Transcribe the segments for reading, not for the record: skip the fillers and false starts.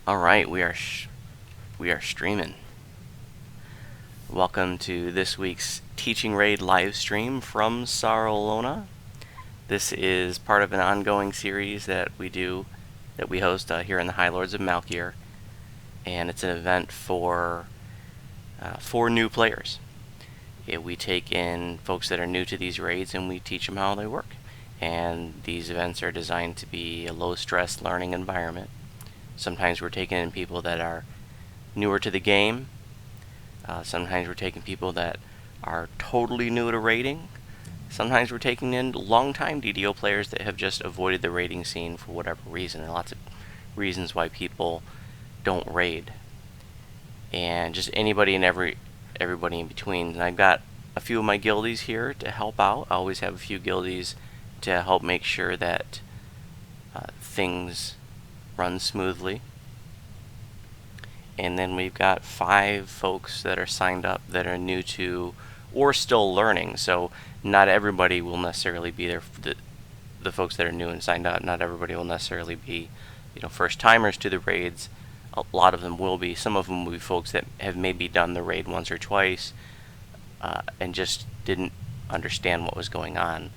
All right, we are streaming. Welcome to this week's Teaching Raid live stream from Sarolona. This is part of an ongoing series that we host here in the High Lords of Malkier, and it's an event for new players. We take in folks that are new to these raids and we teach them how they work. And these events are designed to be a low-stress learning environment. Sometimes we're taking in people that are newer to the game. Sometimes we're taking people that are totally new to raiding. Sometimes we're taking in long-time DDO players that have just avoided the raiding scene for whatever reason. There are lots of reasons why people don't raid. And just anybody and everybody in between. And I've got a few of my guildies here to help out. I always have a few guildies to help make sure that things run smoothly. And then we've got 5 folks that are signed up that are new to or still learning. So not everybody will necessarily be there. The folks that are new and signed up, not everybody will necessarily be, first timers to the raids. A lot of them will be. Some of them will be folks that have maybe done the raid once or twice and just didn't understand what was going on.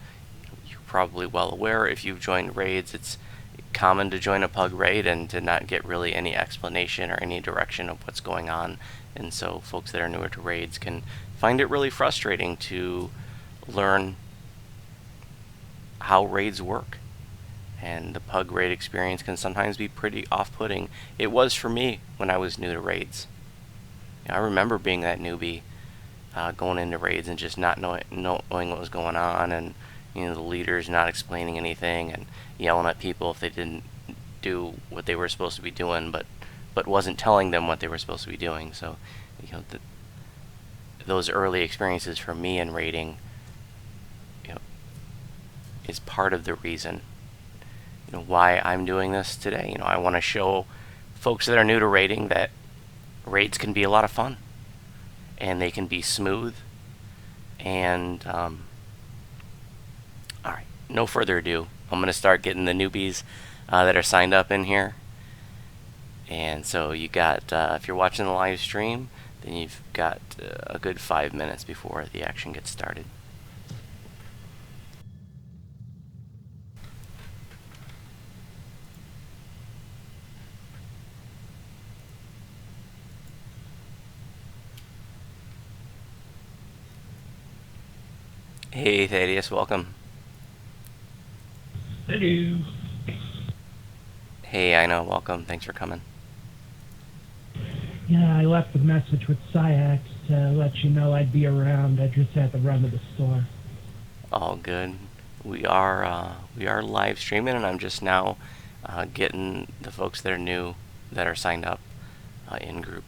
You're probably well aware, if you've joined raids, it's common to join a pug raid and to not get really any explanation or any direction of what's going on. And so folks that are newer to raids can find it really frustrating to learn how raids work. And the pug raid experience can sometimes be pretty off-putting. It was for me when I was new to raids. I remember being that newbie going into raids and just not knowing what was going on, and the leaders not explaining anything and yelling at people if they didn't do what they were supposed to be doing, but wasn't telling them what they were supposed to be doing. So those early experiences for me in raiding is part of the reason why I'm doing this today. I want to show folks that are new to raiding that raids can be a lot of fun and they can be smooth. And alright, no further ado, I'm going to start getting the newbies that are signed up in here. And so you got, if you're watching the live stream, then you've got a good 5 minutes before the action gets started. Hey Thaddeus, welcome. Hello. Hey Ina, welcome. Thanks for coming. Yeah, I left a message with Syax to let you know I'd be around. I just had to run to the store. All good. We are live streaming, and I'm just now getting the folks that are new, that are signed up in group.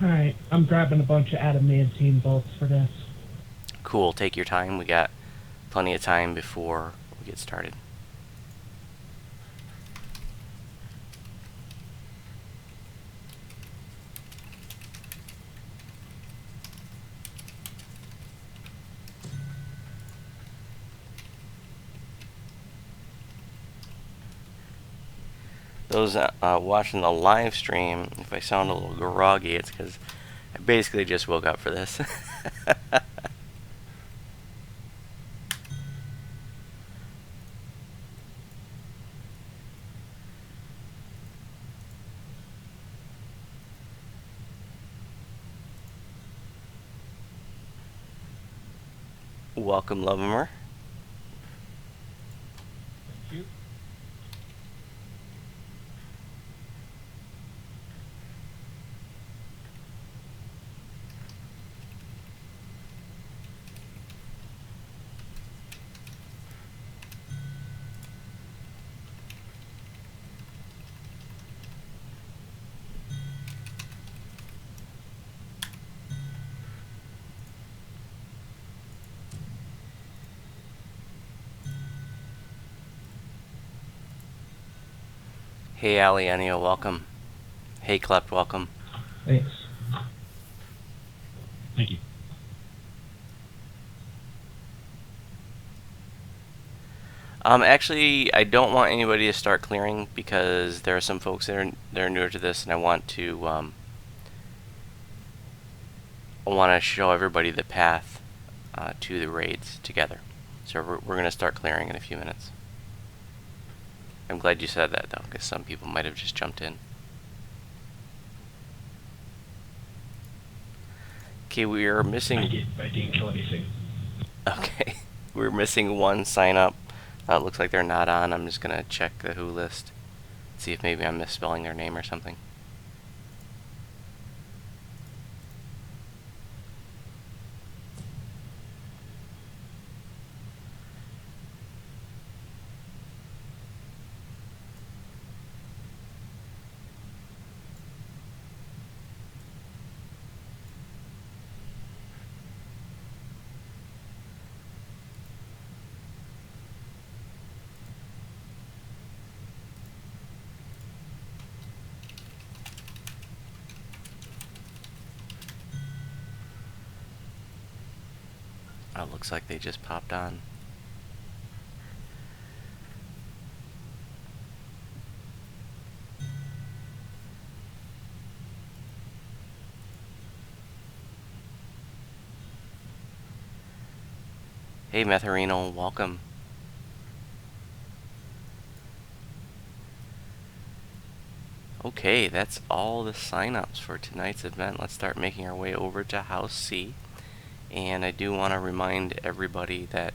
Alright, I'm grabbing a bunch of adamantine bolts for this. Cool. Take your time. We got plenty of time before we get started. Those watching the live stream, if I sound a little groggy, it's because I basically just woke up for this. Welcome, Lovemer. Thank you. Hey, Alienio, welcome. Hey, Klept, welcome. Thanks. Thank you. Actually, I don't want anybody to start clearing because there are some folks that are newer to this, and I want to show everybody the path to the raids together. So we're going to start clearing in a few minutes. I'm glad you said that though, because some people might have just jumped in. Okay, we are missing. I didn't kill anything. Okay, we're missing one sign up. It looks like they're not on. I'm just gonna check the who list, see if maybe I'm misspelling their name or something. Looks like they just popped on. Hey Metharino, welcome. Okay, that's all the signups for tonight's event. Let's start making our way over to House C. And I do want to remind everybody that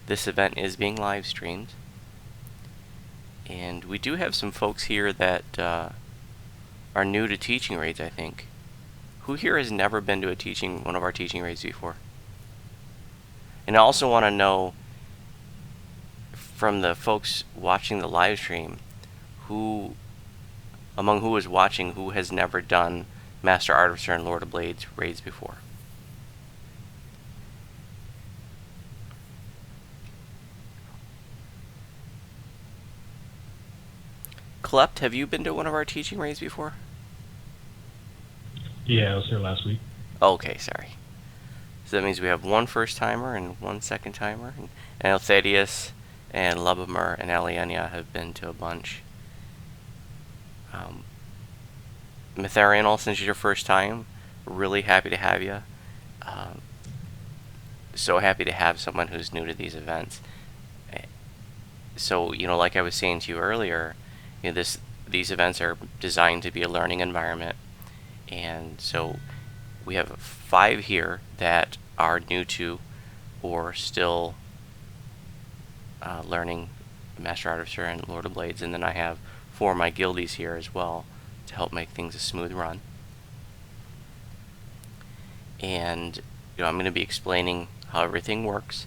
this event is being live streamed. And we do have some folks here that are new to teaching raids, I think. Who here has never been to one of our teaching raids before? And I also want to know from the folks watching the live stream, among who is watching, who has never done Master Artificer and Lord of Blades raids before? Klept, have you been to one of our teaching raids before? Yeah, I was here last week. Okay, sorry. So that means we have one first timer and one second timer. And Elthadius and Lubomir and Alienia have been to a bunch. Mitharianal, since it's your first time, really happy to have you. So happy to have someone who's new to these events. So, like I was saying to you earlier, these events are designed to be a learning environment. And so we have 5 here that are new to or still learning Master Artificer and Lord of Blades, and then I have 4 of my guildies here as well to help make things a smooth run. And I'm going to be explaining how everything works,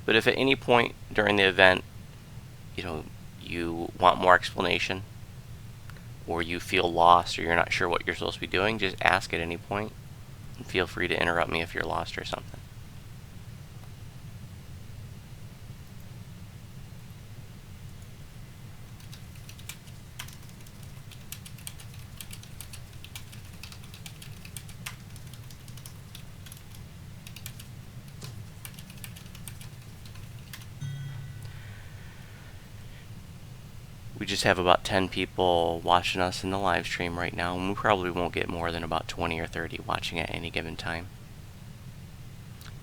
but if at any point during the event you want more explanation, or you feel lost, or you're not sure what you're supposed to be doing, just ask at any point, and feel free to interrupt me if you're lost or something. We just have about 10 people watching us in the live stream right now, and we probably won't get more than about 20 or 30 watching at any given time.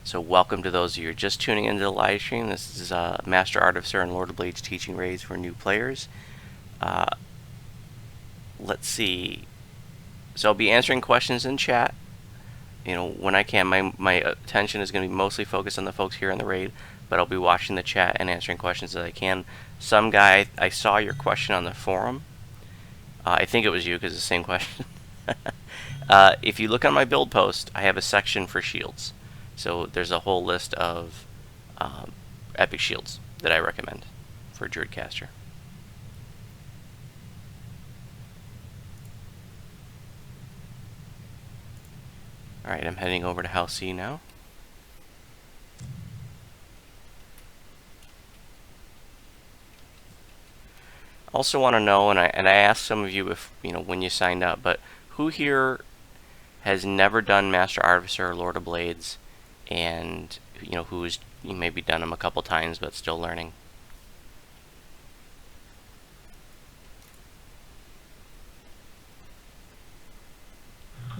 So welcome to those of you who are just tuning into the live stream. This is Master Artificer and Lord of Blades teaching raids for new players. Let's see. So I'll be answering questions in chat. When I can. My attention is going to be mostly focused on the folks here in the raid, but I'll be watching the chat and answering questions as I can. Some guy, I saw your question on the forum. I think it was you, because it's the same question. If you look on my build post, I have a section for shields. So there's a whole list of epic shields that I recommend for Druidcaster. Alright, I'm heading over to House C now. Also want to know, and I asked some of you if when you signed up, but who here has never done Master Artificer or Lord of Blades, and who's maybe done them a couple times but still learning?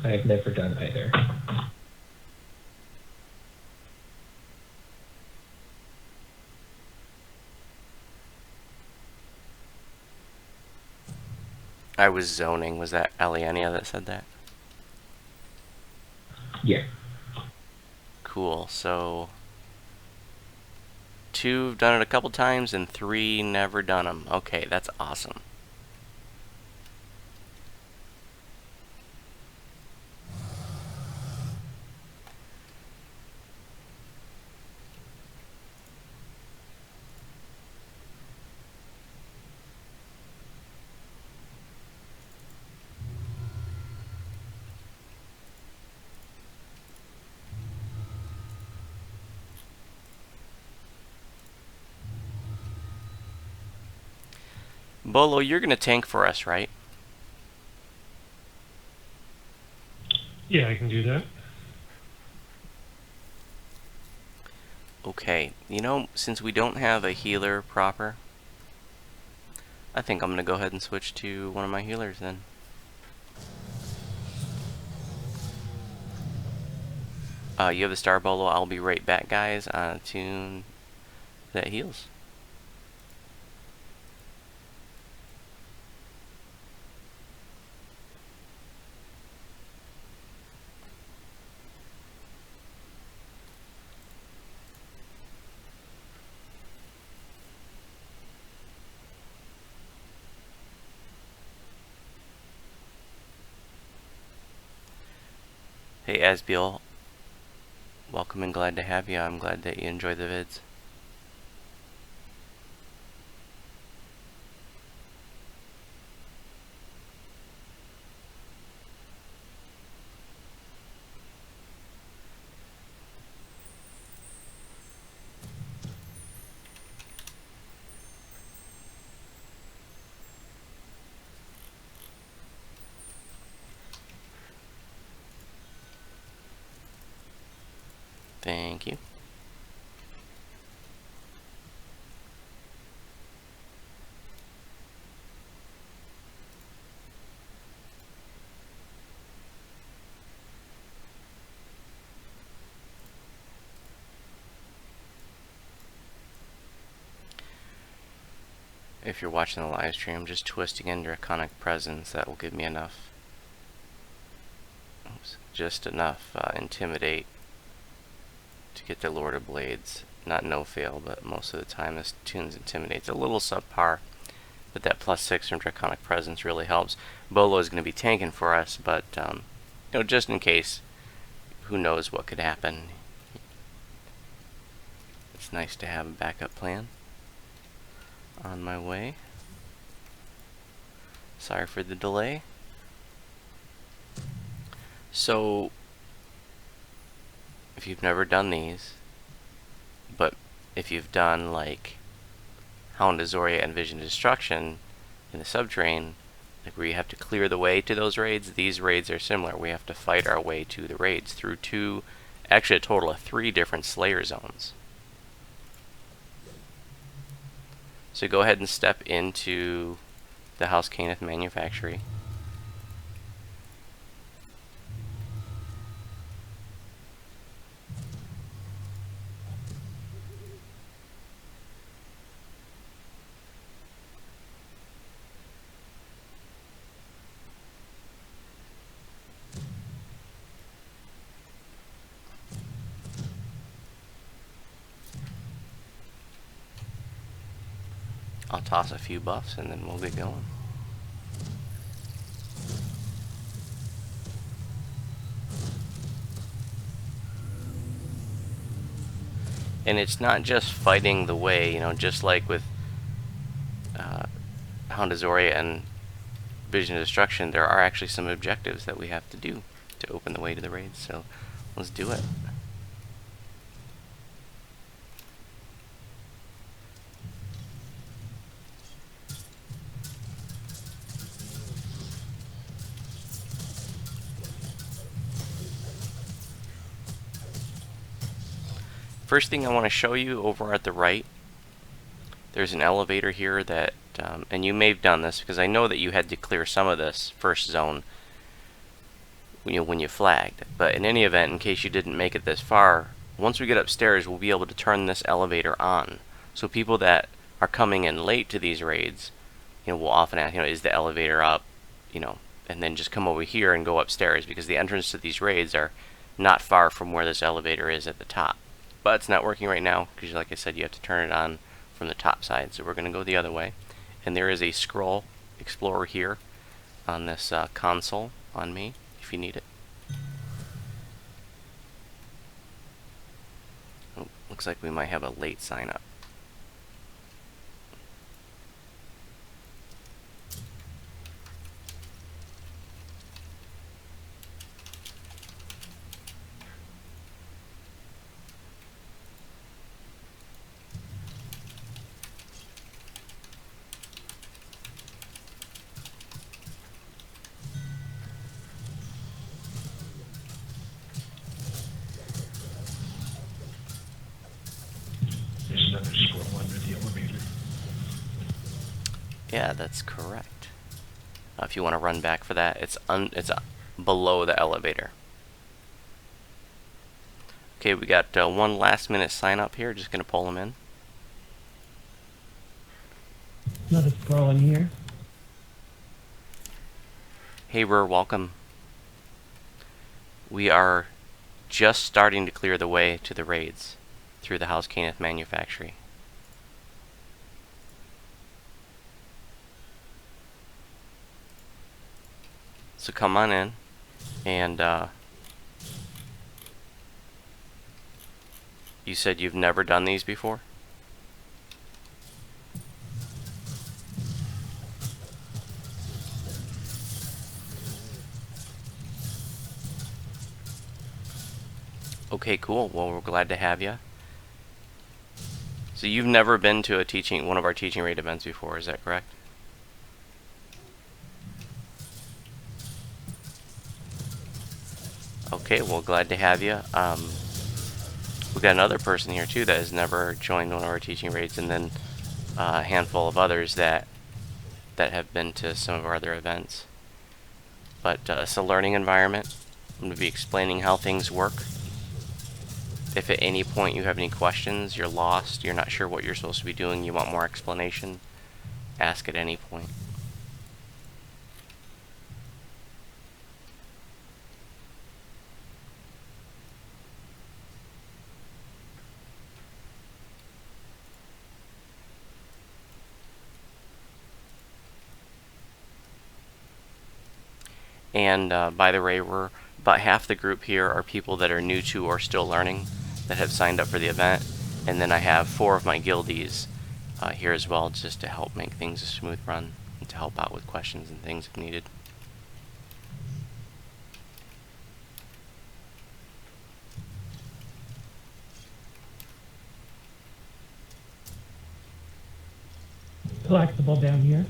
I've never done either. I was zoning. Was that Aliania that said that? Yeah. Cool. So 2 have done it a couple times and 3 never done them. Okay, that's awesome. Bolo, you're going to tank for us, right? Yeah, I can do that. Okay, you know, since we don't have a healer proper, I think I'm going to go ahead and switch to one of my healers then. You have the star, Bolo. I'll be right back, guys, on a tune that heals. Hey, Asbiel. Welcome and glad to have you. I'm glad that you enjoy the vids. Thank you. If you're watching the live stream, just twisting in Draconic Presence, that will give me enough. Oops, just enough Intimidate to get the Lord of Blades. Not no fail, but most of the time this tune's Intimidate's a little subpar. But that +6 from Draconic Presence really helps. Bolo is going to be tanking for us, but you know, just in case, who knows what could happen. It's nice to have a backup plan. On my way. Sorry for the delay. So, if you've never done these, but if you've done like Hound Azoria and Vision Destruction in the subterrane, like where you have to clear the way to those raids, these raids are similar. We have to fight our way to the raids through actually a total of 3 different Slayer zones. So go ahead and step into the House Caneth Manufactory. I'll toss a few buffs and then we'll get going. And it's not just fighting the way, you know, just like with Hound Azoria and Vision of Destruction, there are actually some objectives that we have to do to open the way to the raids, so let's do it. First thing I want to show you over at the right, there's an elevator here that, and you may have done this because I know that you had to clear some of this first zone. when you flagged. But in any event, in case you didn't make it this far, once we get upstairs, we'll be able to turn this elevator on. So people that are coming in late to these raids, will often ask, is the elevator up, and then just come over here and go upstairs, because the entrance to these raids are not far from where this elevator is at the top. But it's not working right now, because like I said, you have to turn it on from the top side. So we're going to go the other way. And there is a scroll explorer here on this console on me, if you need it. Oh, looks like we might have a late sign up. There's another scroll under the elevator. Yeah, that's correct. If you want to run back for that, it's below the elevator. Okay, we got one last minute sign up here. Just going to pull them in. Another scroll in here. Hey, welcome. We are just starting to clear the way to the raids through the House Caneth Manufactory. So come on in, and you said you've never done these before? Okay, cool. Well, we're glad to have you. So you've never been to one of our teaching raid events before, is that correct? Okay, well, glad to have you. We've got another person here too that has never joined one of our teaching raids, and then a handful of others that have been to some of our other events. But it's a learning environment. I'm going to be explaining how things work. If at any point you have any questions, you're lost, you're not sure what you're supposed to be doing, you want more explanation, ask at any point. And by the way, about half the group here are people that are new to or still learning that have signed up for the event. And then I have 4 of my guildies here as well, just to help make things a smooth run and to help out with questions and things if needed. Collectible down here.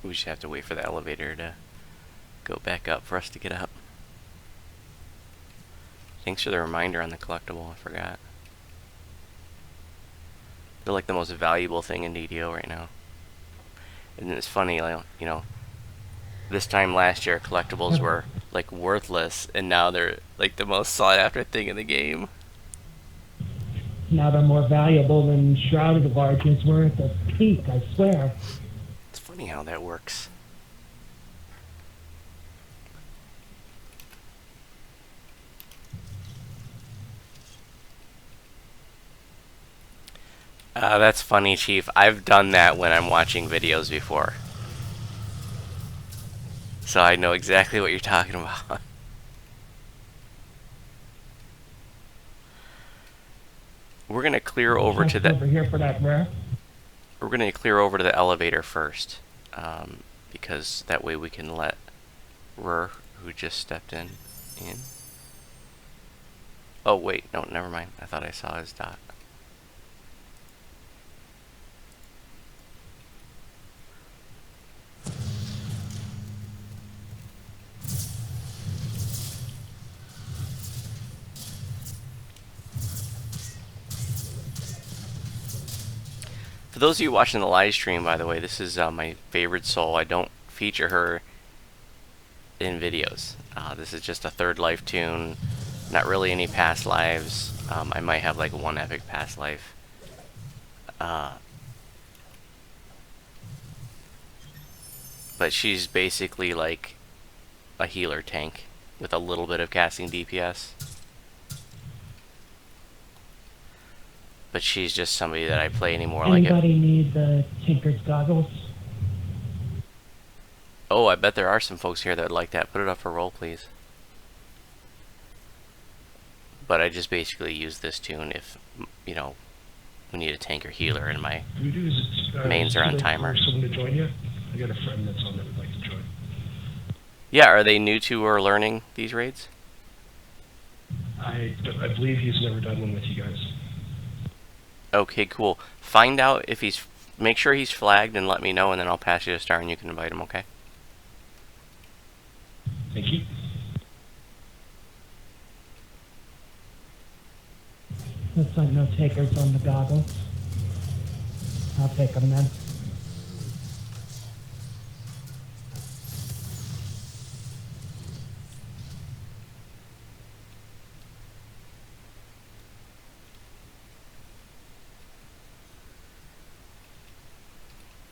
We just have to wait for the elevator to go back up for us to get up. Thanks for the reminder on the collectible, I forgot. They're like the most valuable thing in DDO right now. And it's funny, like, this time last year collectibles were like worthless, and now they're like the most sought after thing in the game. Now they're more valuable than Shrouded of Arches were at the peak, I swear. It's funny how that works. That's funny, Chief. I've done that when I'm watching videos before. So I know exactly what you're talking about. We're gonna clear over to the. Over here for that rare. We're gonna clear over to the elevator first, because that way we can let Rur, who just stepped in. Oh wait, no, never mind. I thought I saw his dot. For those of you watching the live stream, by the way, this is my favorite soul. I don't feature her in videos. This is just a third life tune, not really any past lives. I might have like one epic past life. But she's basically like a healer tank with a little bit of casting DPS. But she's just somebody that I play anymore. Anybody need the Tinker's goggles? Oh, I bet there are some folks here that would like that. Put it up for roll, please. But I just basically use this tune if, you know, we need a tank or healer and my mains are on timer. Someone to join you? I got a friend that's on that would like to join. Yeah, are they new to or learning these raids? I believe he's never done one with you guys. Okay, cool. Find out if he's... Make sure he's flagged and let me know, and then I'll pass you a star and you can invite him, okay? Thank you. Looks like no takers on the goggles. I'll take them then.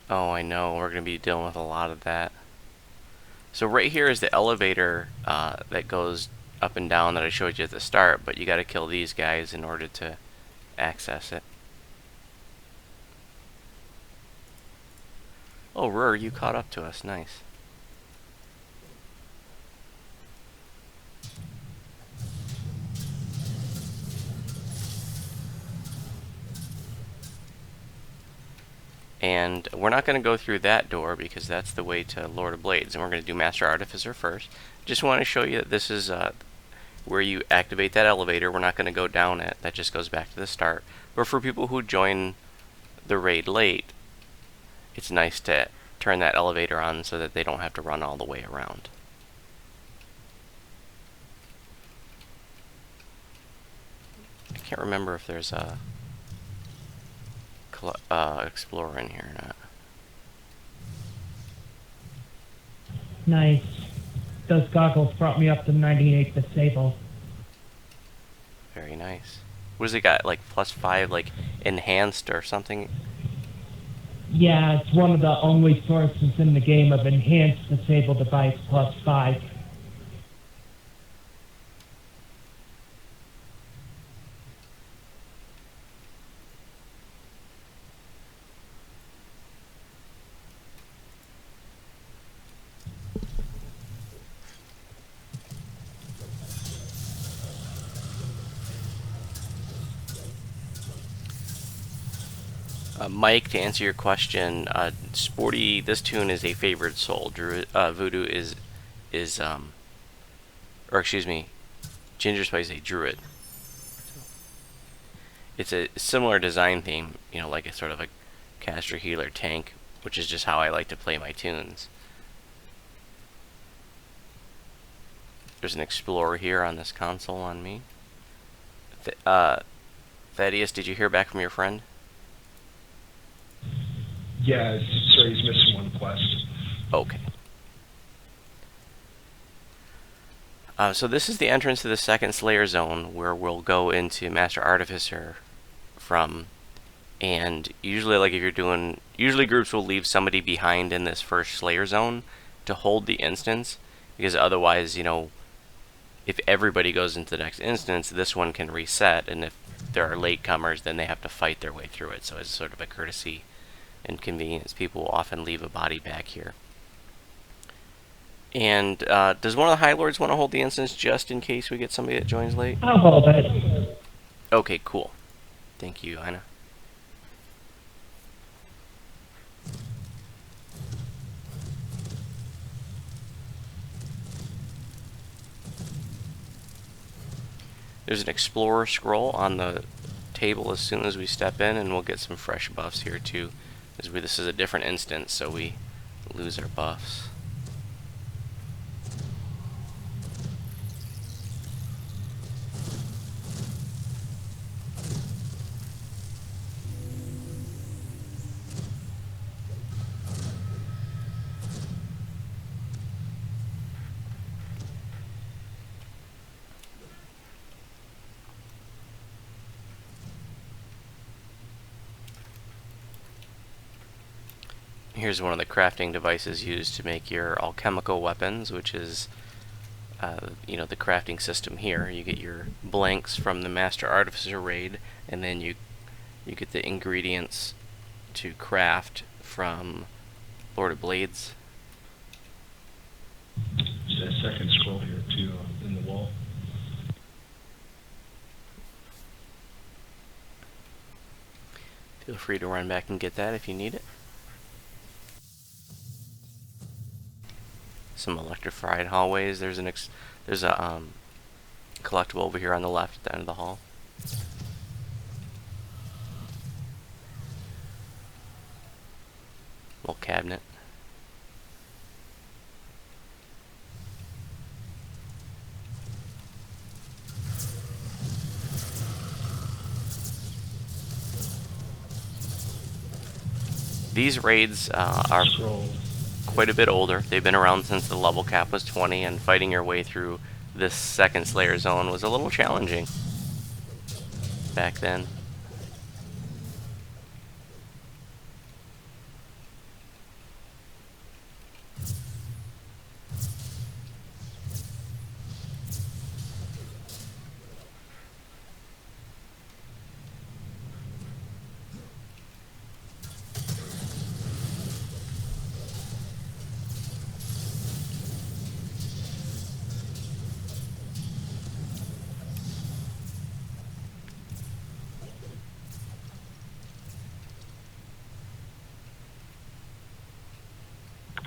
Oh, I know. We're going to be dealing with a lot of that. So right here is the elevator that goes up and down that I showed you at the start, but you got to kill these guys in order to access it. Oh, Rur, you caught up to us. Nice. And we're not going to go through that door because that's the way to Lord of Blades, and we're going to do Master Artificer first. Just want to show you that this is where you activate that elevator. We're not going to go down it. That just goes back to the start. But for people who join the raid late, it's nice to turn that elevator on so that they don't have to run all the way around. I can't remember if there's a explorer in here or not. Nice. Those goggles brought me up to 98 disable. Very nice. What does it got? Like +5, like enhanced or something? Yeah, it's one of the only sources in the game of enhanced disable device +5. Mike, to answer your question, Sporty, this tune is a favorite soul. Voodoo is or excuse me, Ginger Spice is a druid. It's a similar design theme, you know, like a sort of a caster healer tank, which is just how I like to play my tunes. There's an explorer here on this console on me. Thaddeus, did you hear back from your friend? Yeah, sorry, he's missing one quest. Okay. So this is the entrance to the second Slayer zone where we'll go into Master Artificer from. And usually, like if you're doing, usually groups will leave somebody behind in this first Slayer zone to hold the instance, because otherwise, you know, if everybody goes into the next instance, this one can reset, and if there are latecomers, then they have to fight their way through it. So it's sort of a courtesy and convenience. People will often leave a body back here. And does one of the High Lords want to hold the instance just in case we get somebody that joins late? I'll hold it. Okay, cool. Thank you, Ina. There's an Explorer scroll on the table as soon as we step in, and we'll get some fresh buffs here too. This is a different instance, so we lose our buffs. Here's one of the crafting devices used to make your alchemical weapons, which is the crafting system here. You get your blanks from the Master Artificer raid, and then you get the ingredients to craft from Lord of Blades. There's that second scroll here too in the wall. Feel free to run back and get that if you need it. Some electrified hallways. There's a collectible over here on the left at the end of the hall. Little cabinet. These raids are quite a bit older. They've been around since the level cap was 20, and fighting your way through this second Slayer zone was a little challenging back then.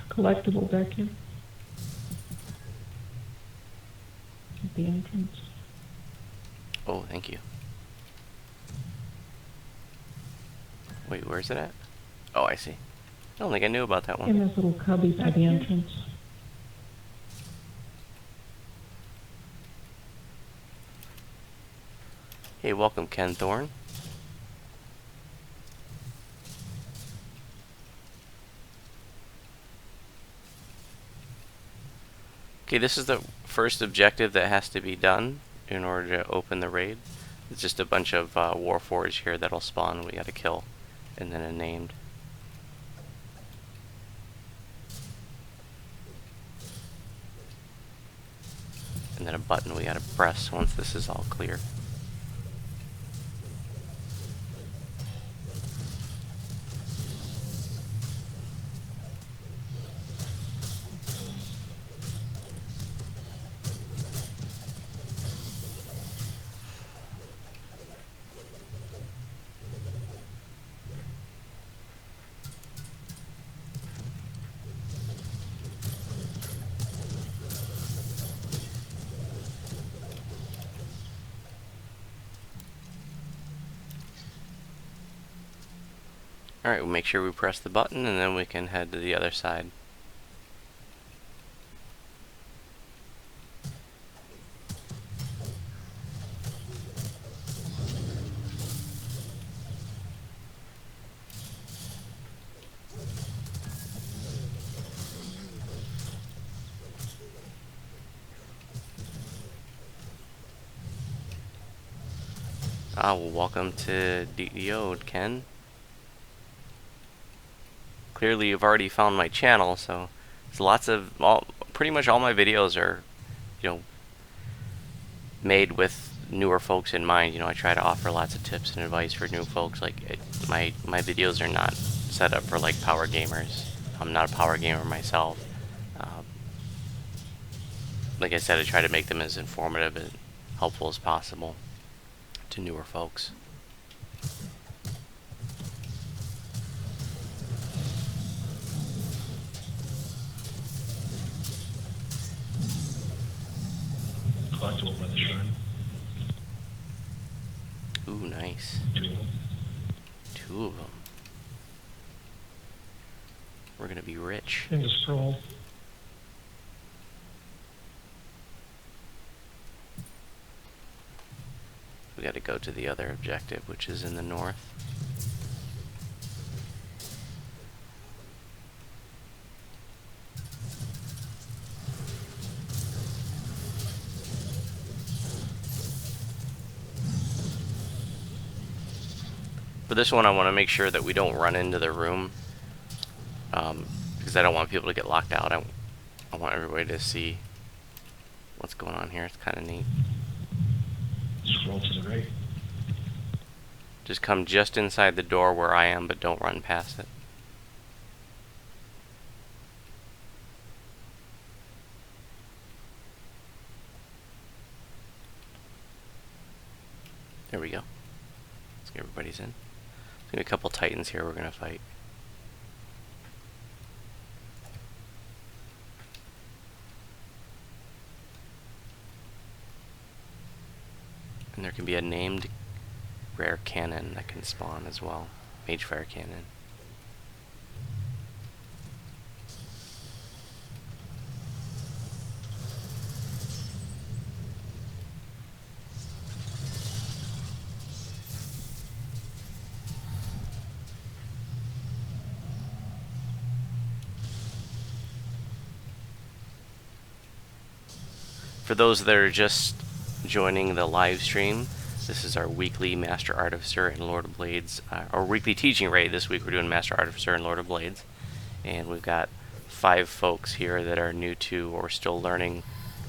Collectible back here. At the entrance. Oh, thank you. Wait, where's it at? Oh, I see. I don't think I knew about that one. In this little cubby by the entrance. Hey, welcome, Ken Thorne. Okay, this is the first objective that has to be done in order to open the raid. It's just a bunch of Warforged here that'll spawn. We gotta kill, and then a named. And then a button we gotta press once this is all clear. Alright, we'll make sure we press the button and then we can head to the other side. Well, welcome to DDO, Ken. Clearly you've already found my channel, so it's pretty much all my videos are, made with newer folks in mind. I try to offer lots of tips and advice for new folks. My videos are not set up for like power gamers. I'm not a power gamer myself. Like I said, I try to make them as informative and helpful as possible to newer folks. Collectible by the shrine. Ooh, nice. Two of them. We're gonna be rich. In the scroll. We gotta go to the other objective, which is in the north. For this one, I want to make sure that we don't run into the room because I don't want people to get locked out. I want everybody to see what's going on here. It's kind of neat. Scroll to the right. Just come just inside the door where I am, but don't run past it. There we go. Let's get everybody's in. There's gonna be a couple titans here we're gonna fight. And there can be a named rare cannon that can spawn as well. Magefire cannon. For those that are just joining the live stream, this is our weekly Master Artificer and Lord of Blades, our weekly teaching raid. This week we're doing Master Artificer and Lord of Blades, and we've got 5 folks here that are new to or still learning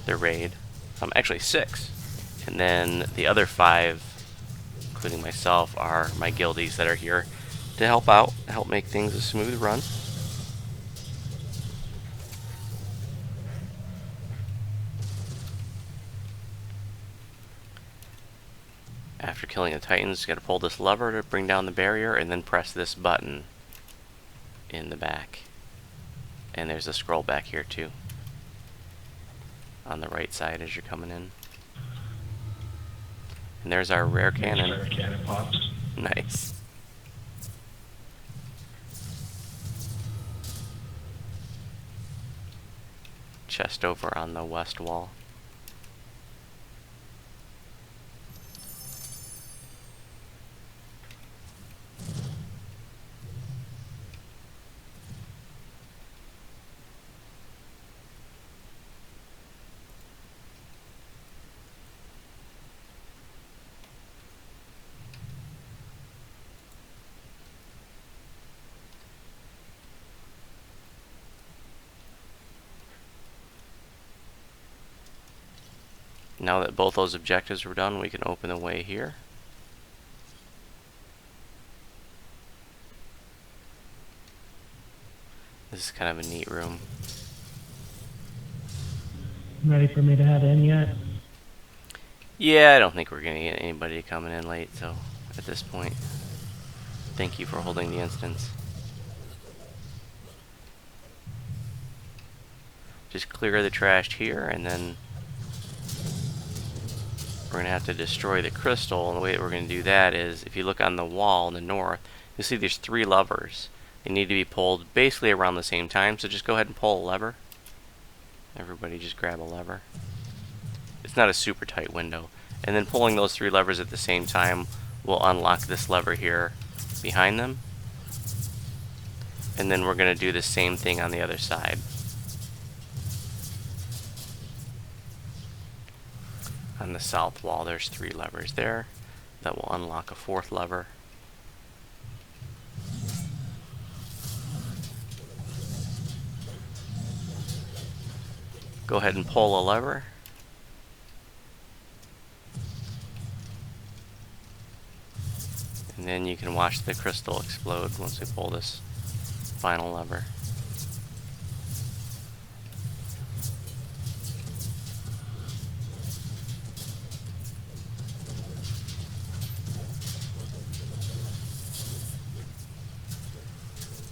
the raid. Actually 6, and then the other 5, including myself, are my guildies that are here to help out, help make things a smooth run. After killing the titans, you gotta pull this lever to bring down the barrier, and then press this button in the back. And there's a scroll back here too, on the right side as you're coming in. And there's our rare cannon. Rare cannon pops. Nice. Chest over on the west wall. Now that both those objectives were done, we can open the way here. This is kind of a neat room. Ready for me to head in yet? Yeah, I don't think we're gonna get anybody coming in late, so at this point, thank you for holding the instance. Just clear the trash here, and then we're going to have to destroy the crystal, and the way that we're going to do that is, if you look on the wall in the north, you'll see there's 3 levers. They need to be pulled basically around the same time, so just go ahead and pull a lever. Everybody just grab a lever. It's not a super tight window. And then pulling those 3 levers at the same time will unlock this lever here behind them. And then we're going to do the same thing on the other side. On the south wall, there's 3 levers there. That will unlock a 4th lever. Go ahead and pull a lever. And then you can watch the crystal explode once we pull this final lever.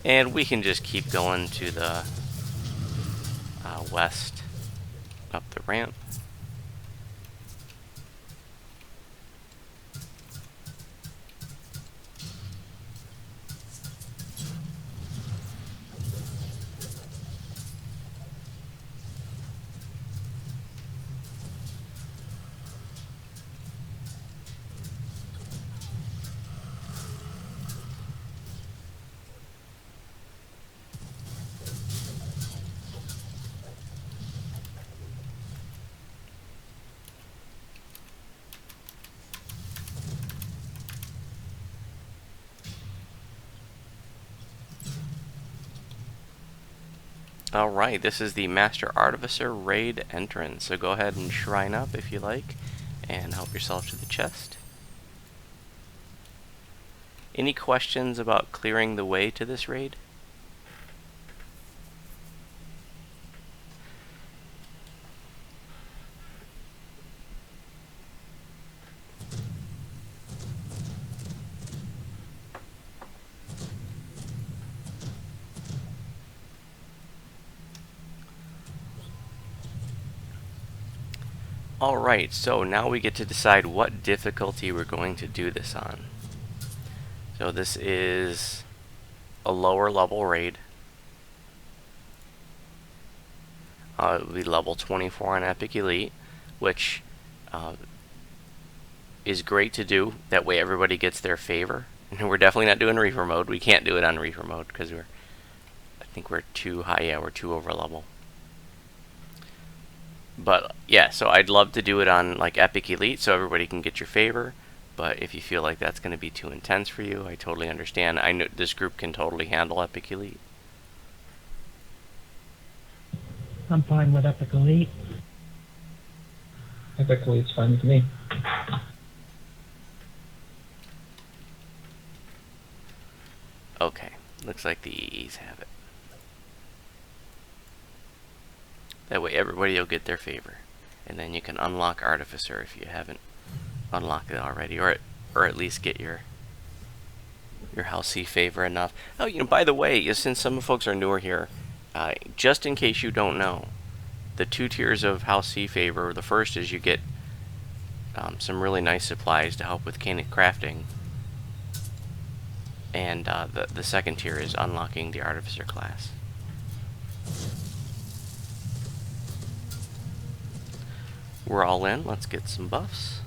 And we can just keep going to the west up the ramp. Alright, this is the Master Artificer raid entrance, so go ahead and shrine up if you like, and help yourself to the chest. Any questions about clearing the way to this raid? Alright, so now we get to decide what difficulty we're going to do this on. So this is a lower level raid. It will be level 24 on Epic Elite, which is great to do. That way everybody gets their favor. And we're definitely not doing Reaper mode. We can't do it on Reaper mode because I think we're too high. Yeah, we're too over level. But yeah, so I'd love to do it on like Epic Elite so everybody can get your favor. But if you feel like that's going to be too intense for you, I totally understand. I know this group can totally handle Epic Elite. I'm fine with Epic Elite. Epic Elite's fine with me. Okay, looks like the EEs have it. That way everybody will get their favor. And then you can unlock Artificer if you haven't unlocked it already, or at least get your House C favor enough. Oh, you know, by the way, since some folks are newer here, just in case you don't know, the 2 tiers of House C favor, the first is you get some really nice supplies to help with Canic crafting, and the second tier is unlocking the Artificer class. We're all in. Let's get some buffs.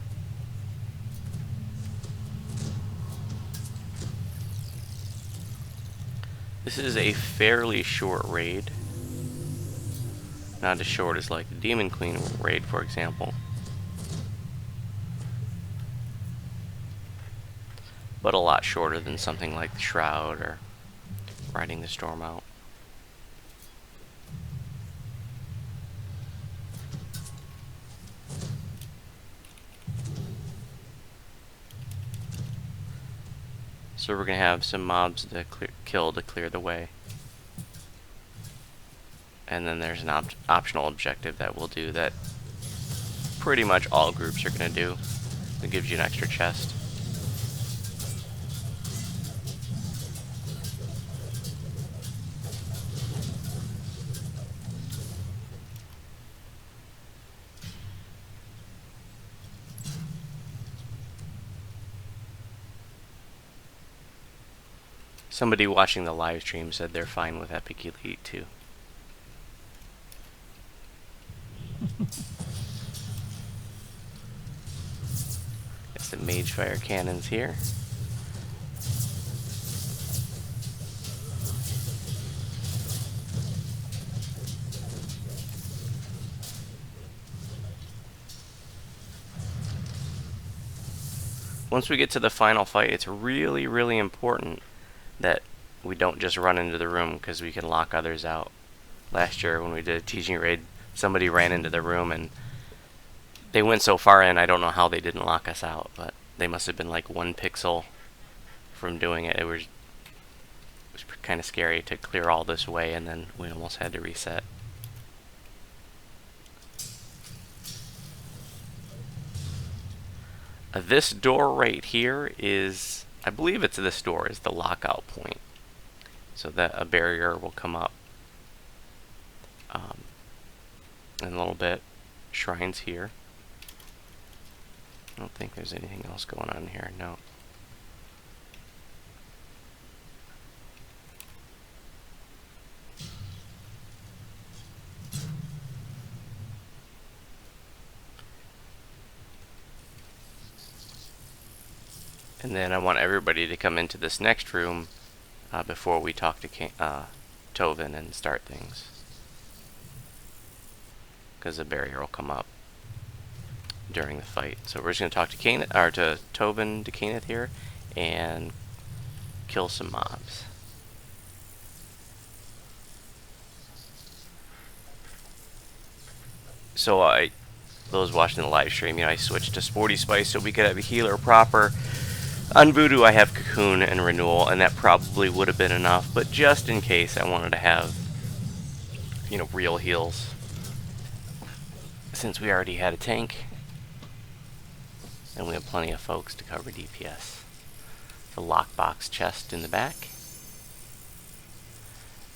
This is a fairly short raid. Not as short as like the Demon Queen raid, for example. But a lot shorter than something like the Shroud or Riding the Storm Out. So we're going to have some mobs to kill to clear the way. And then there's an optional objective that we'll do that pretty much all groups are going to do. It gives you an extra chest. Somebody watching the live stream said they're fine with Epic Elite too. Got some Mage Fire cannons here. Once we get to the final fight, it's really, really important that we don't just run into the room, because we can lock others out. Last year when we did a teaching raid, somebody ran into the room and they went so far in, I don't know how they didn't lock us out, but they must have been like 1 pixel from doing it. It was kind of scary to clear all this way, and then we almost had to reset. This door right here is, I believe it's this door, is the lockout point. So that a barrier will come up in a little bit. Shrines here. I don't think there's anything else going on here, no. And then I want everybody to come into this next room before we talk to Tovin and start things. Because the barrier will come up during the fight. So we're just going to talk to Tovin Decaneth here and kill some mobs. So those watching the live stream, I switched to Sporty Spice so we could have a healer proper. On Voodoo, I have Cocoon and Renewal, and that probably would have been enough, but just in case, I wanted to have, real heals. Since we already had a tank, and we have plenty of folks to cover DPS. The lockbox chest in the back.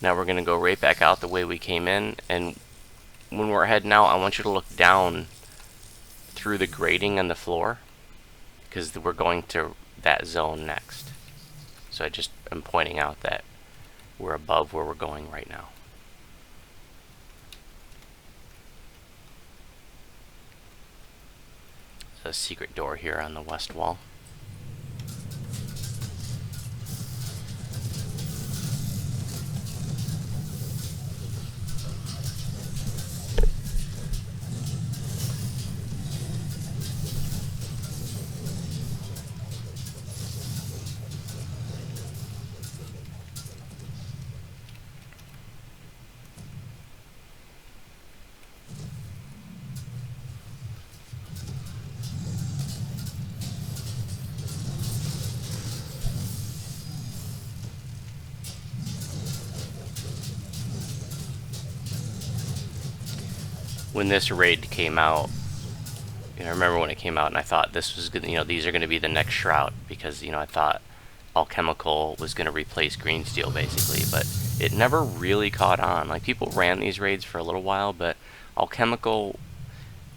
Now we're going to go right back out the way we came in, and when we're heading out, I want you to look down through the grating on the floor, because we're going to that zone next. So I just am pointing out that we're above where we're going right now. There's a secret door here on the west wall. When this raid came out, I remember when it came out, and I thought this was good. These are going to be the next Shroud, because I thought Alchemical was going to replace Green Steel basically, but it never really caught on. Like, people ran these raids for a little while, but Alchemical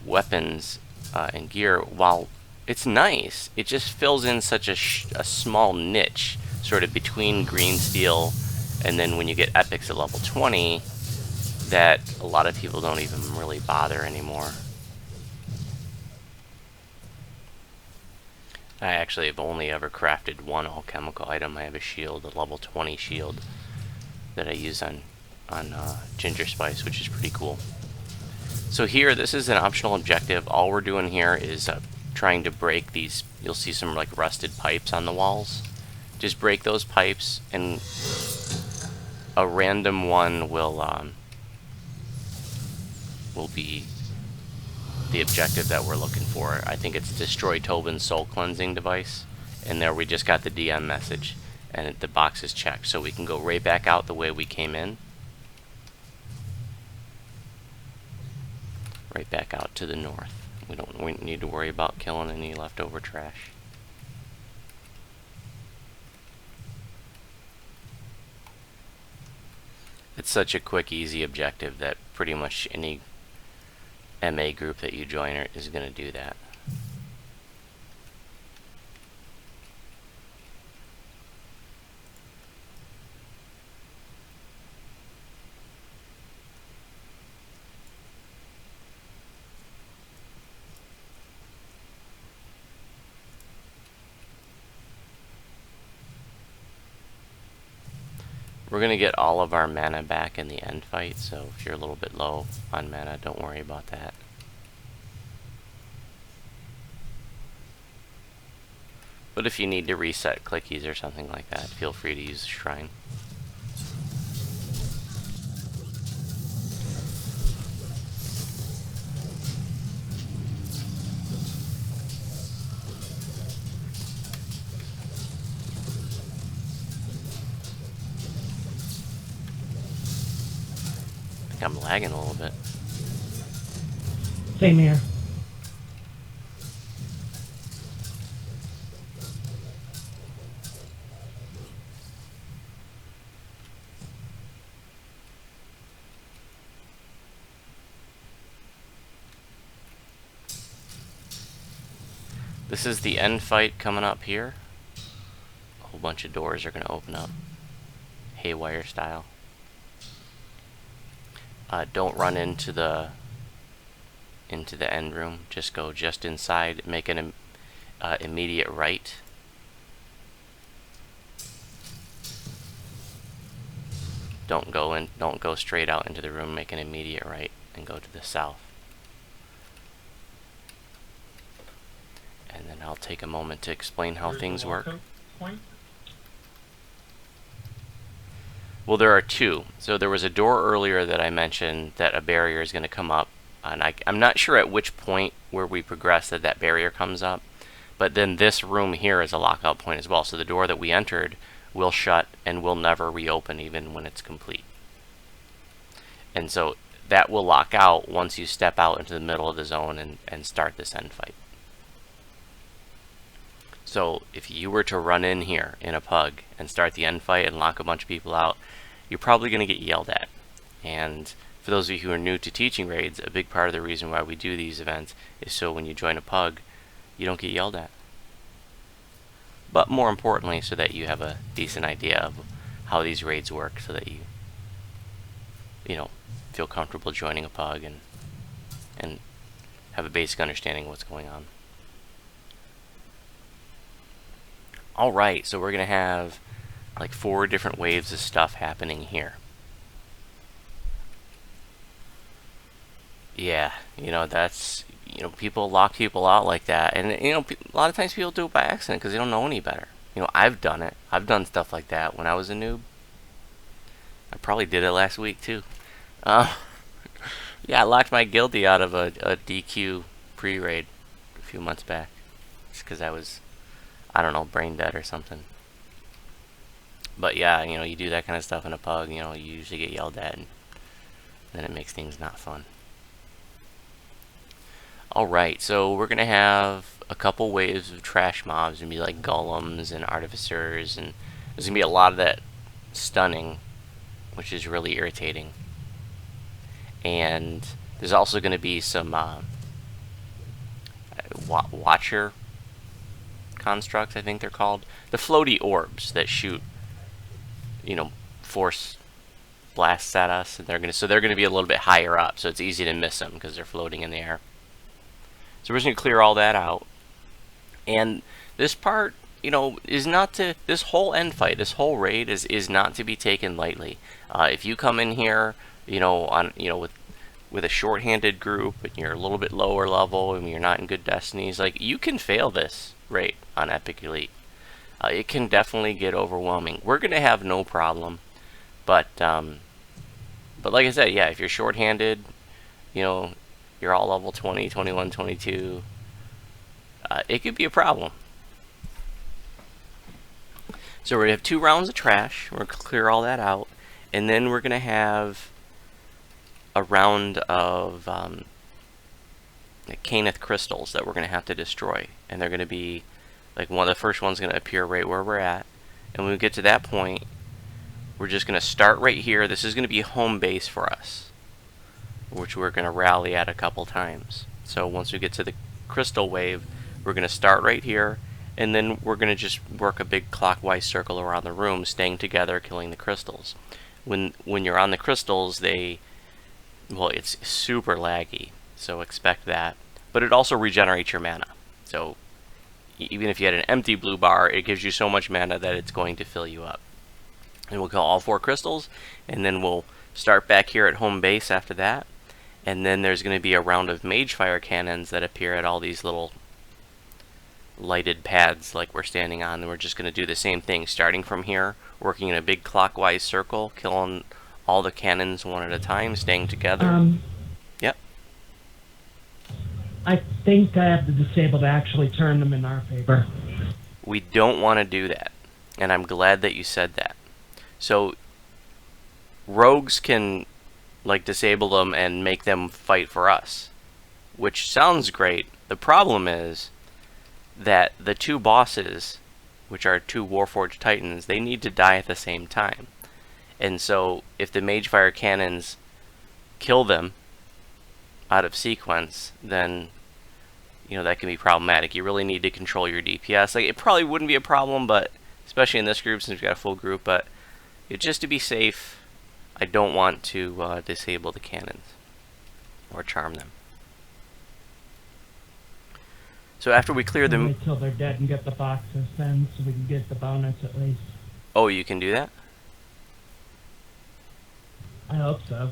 weapons and gear, while it's nice, it just fills in such a small niche, sort of between Green Steel and then when you get epics at level 20. That a lot of people don't even really bother anymore. I actually have only ever crafted one alchemical item. I have a shield, a level 20 shield, that I use on Ginger Spice, which is pretty cool. So here, this is an optional objective. All we're doing here is trying to break these. You'll see some like rusted pipes on the walls. Just break those pipes, and a random one will be the objective that we're looking for. I think it's destroy Tobin's soul cleansing device, and there we just got the DM message, and the box is checked, so we can go right back out the way we came in. Right back out to the north. We don't need to worry about killing any leftover trash. It's such a quick, easy objective that pretty much any MA group that you join is going to do that. We're going to get all of our mana back in the end fight, so if you're a little bit low on mana, don't worry about that. But if you need to reset clickies or something like that, feel free to use the shrine. I think I'm lagging a little bit. Same here. This is the end fight coming up here. A whole bunch of doors are going to open up, haywire style. Don't run into the end room. Just go just inside. Make an immediate right. Don't go straight out into the room. Make an immediate right and go to the south. And then I'll take a moment to explain how things work. Well, there are two. So there was a door earlier that I mentioned that a barrier is going to come up And I'm not sure at which point where we progress that barrier comes up, but then this room here is a lockout point as well. So the door that we entered will shut and will never reopen even when it's complete. And so that will lock out once you step out into the middle of the zone and start this end fight. So if you were to run in here in a pug and start the end fight and lock a bunch of people out, you're probably going to get yelled at. And for those of you who are new to teaching raids, a big part of the reason why we do these events is so when you join a pug, you don't get yelled at. But more importantly, so that you have a decent idea of how these raids work, so that you feel comfortable joining a pug and have a basic understanding of what's going on. Alright, so we're going to have like 4 different waves of stuff happening here. Yeah, that's, people lock people out like that. And, a lot of times people do it by accident because they don't know any better. I've done it. I've done stuff like that when I was a noob. I probably did it last week, too. Yeah, I locked my guilty out of a DQ pre-raid a few months back. Just because I was, I don't know, brain dead or something. But yeah, you do that kind of stuff in a pug, you usually get yelled at, and then it makes things not fun. Alright, so we're going to have a couple waves of trash mobs, and be like golems and artificers, and there's going to be a lot of that stunning, which is really irritating. And there's also going to be some watcher constructs, I think they're called. The floaty orbs that shoot, force blasts at us, and they're going to be a little bit higher up, so it's easy to miss them because they're floating in the air. So we're just going to clear all that out. And this part, is not to, this whole end fight, this whole raid is not to be taken lightly. If you come in here, with a short-handed group, and you're a little bit lower level, and you're not in good destinies, like, you can fail this raid on Epic Elite. It can definitely get overwhelming. We're going to have no problem, but like I said, yeah, if you're short-handed, you're all level 20, 21, 22, it could be a problem. So we're going to have 2 rounds of trash. We're going to clear all that out, and then we're going to have a round of Caneth crystals that we're going to have to destroy, and they're going to be like the first one's going to appear right where we're at, and when we get to that point, we're just going to start right here. This is going to be home base for us, which we're going to rally at a couple times. So once we get to the crystal wave, we're going to start right here, and then we're going to just work a big clockwise circle around the room, staying together, killing the crystals. When you're on the crystals, it's super laggy, so expect that. But it also regenerates your mana. So even if you had an empty blue bar, it gives you so much mana that it's going to fill you up. And we'll kill all 4 crystals, and then we'll start back here at home base after that. And then there's going to be a round of mage fire cannons that appear at all these little lighted pads like we're standing on. And we're just going to do the same thing, starting from here, working in a big clockwise circle, killing all the cannons one at a time, staying together. Yep. I think I have the disable to actually turn them in our favor. We don't want to do that, and I'm glad that you said that. So rogues can disable them and make them fight for us, which sounds great. The problem is that the 2 bosses, which are 2 Warforged Titans, they need to die at the same time. And so if the mage fire cannons kill them out of sequence, then that can be problematic. You really need to control your DPS. It probably wouldn't be a problem, but especially in this group since we've got a full group, but just to be safe, I don't want to disable the cannons or charm them. So after we clear them, wait till they're dead and get the boxes then, so we can get the bonus at least. Oh, you can do that? I hope so.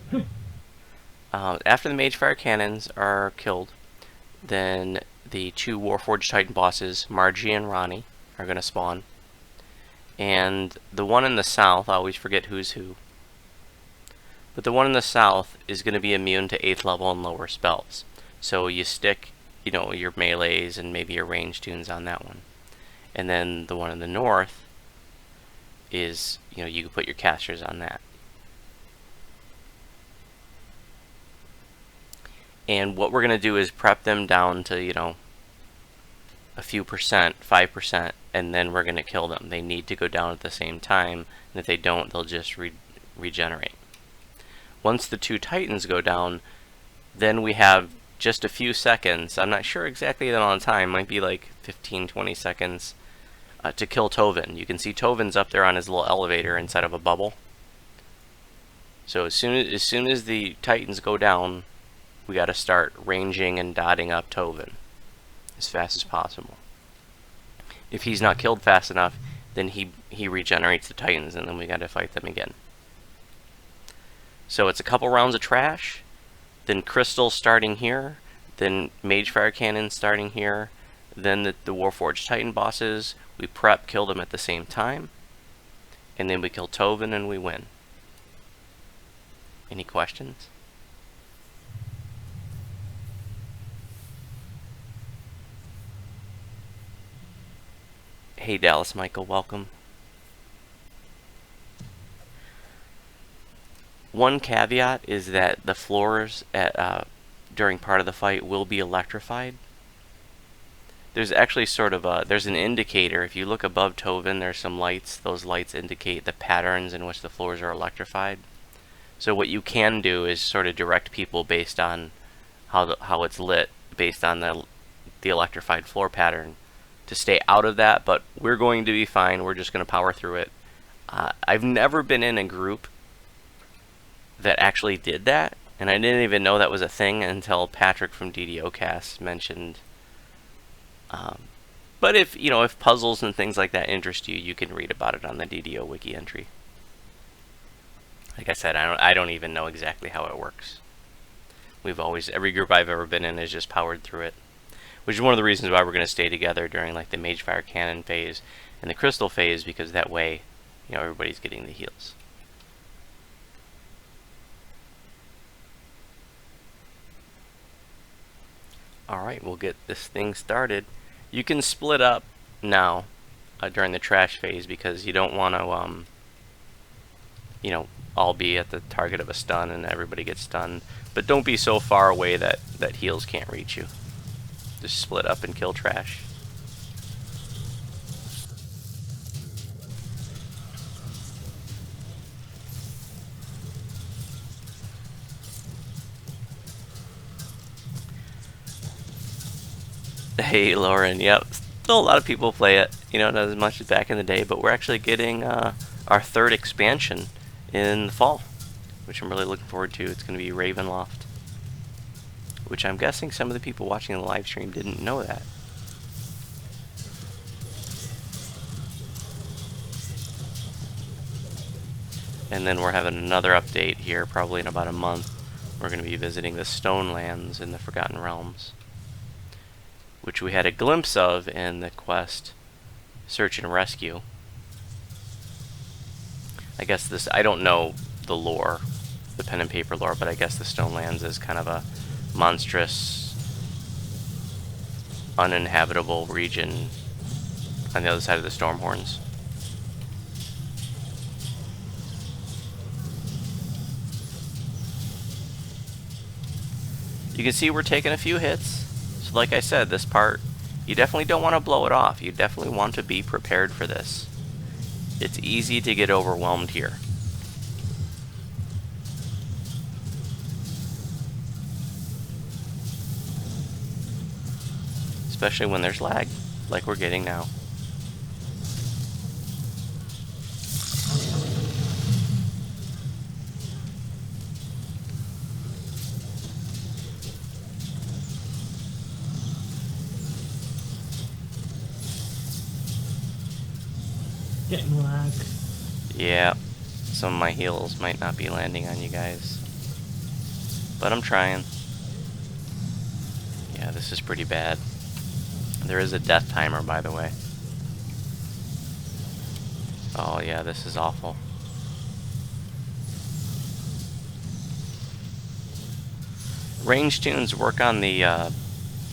After the mage fire cannons are killed, then the 2 Warforged Titan bosses, Margie and Ronnie, are going to spawn. And the one in the south, I always forget who's who, But the one in the south is going to be immune to 8th level and lower spells. So you stick, your melees and maybe your range tunes on that one. And then the one in the north is, you can put your casters on that. And what we're going to do is prep them down to, a few percent, 5%, and then we're going to kill them. They need to go down at the same time, and if they don't, they'll just regenerate. Once the 2 titans go down, then we have just a few seconds. I'm not sure exactly the amount of time, might be like 15-20 seconds to kill Tovin. You can see Tovin's up there on his little elevator inside of a bubble. So as soon as the titans go down, we got to start ranging and dotting up Tovin as fast as possible. If he's not killed fast enough, then he regenerates the titans, and then we got to fight them again. So it's a couple rounds of trash, then crystal starting here, then mage fire cannon starting here, then the Warforged Titan bosses. We prep, kill them at the same time, and then we kill Tovin and we win. Any questions? Hey Dallas Michael, welcome. One caveat is that the floors during part of the fight will be electrified. There's actually there's an indicator. If you look above Tovin, there's some lights. Those lights indicate the patterns in which the floors are electrified. So what you can do is sort of direct people based on how it's lit, based on the electrified floor pattern, to stay out of that, but we're going to be fine. We're just going to power through it. I've never been in a group that actually did that, and I didn't even know that was a thing until Patrick from DDOcast mentioned. But if puzzles and things like that interest you, you can read about it on the DDO wiki entry. Like I said, I don't even know exactly how it works. Every group I've ever been in has just powered through it, which is one of the reasons why we're going to stay together during like the Mage Fire Cannon phase and the Crystal phase, because that way, everybody's getting the heals. Alright, we'll get this thing started. You can split up now during the trash phase, because you don't want to, all be at the target of a stun and everybody gets stunned. But don't be so far away that heals can't reach you. Just split up and kill trash. Hey Lauren, yep. Still a lot of people play it, not as much as back in the day, but we're actually getting our 3rd expansion in the fall, which I'm really looking forward to. It's going to be Ravenloft, which I'm guessing some of the people watching the live stream didn't know that. And then we're having another update here, probably in about a month. We're going to be visiting the Stone Lands in the Forgotten Realms, which we had a glimpse of in the quest Search and Rescue. I guess I don't know the lore, the pen and paper lore, but I guess the Stone Lands is kind of a monstrous, uninhabitable region on the other side of the Stormhorns. You can see we're taking a few hits. So like I said, this part, you definitely don't want to blow it off. You definitely want to be prepared for this. It's easy to get overwhelmed here. Especially when there's lag, like we're getting now. Getting lag. Yeah, some of my heals might not be landing on you guys, but I'm trying. Yeah, this is pretty bad. There is a death timer, by the way. Oh yeah, this is awful. Range tunes work on the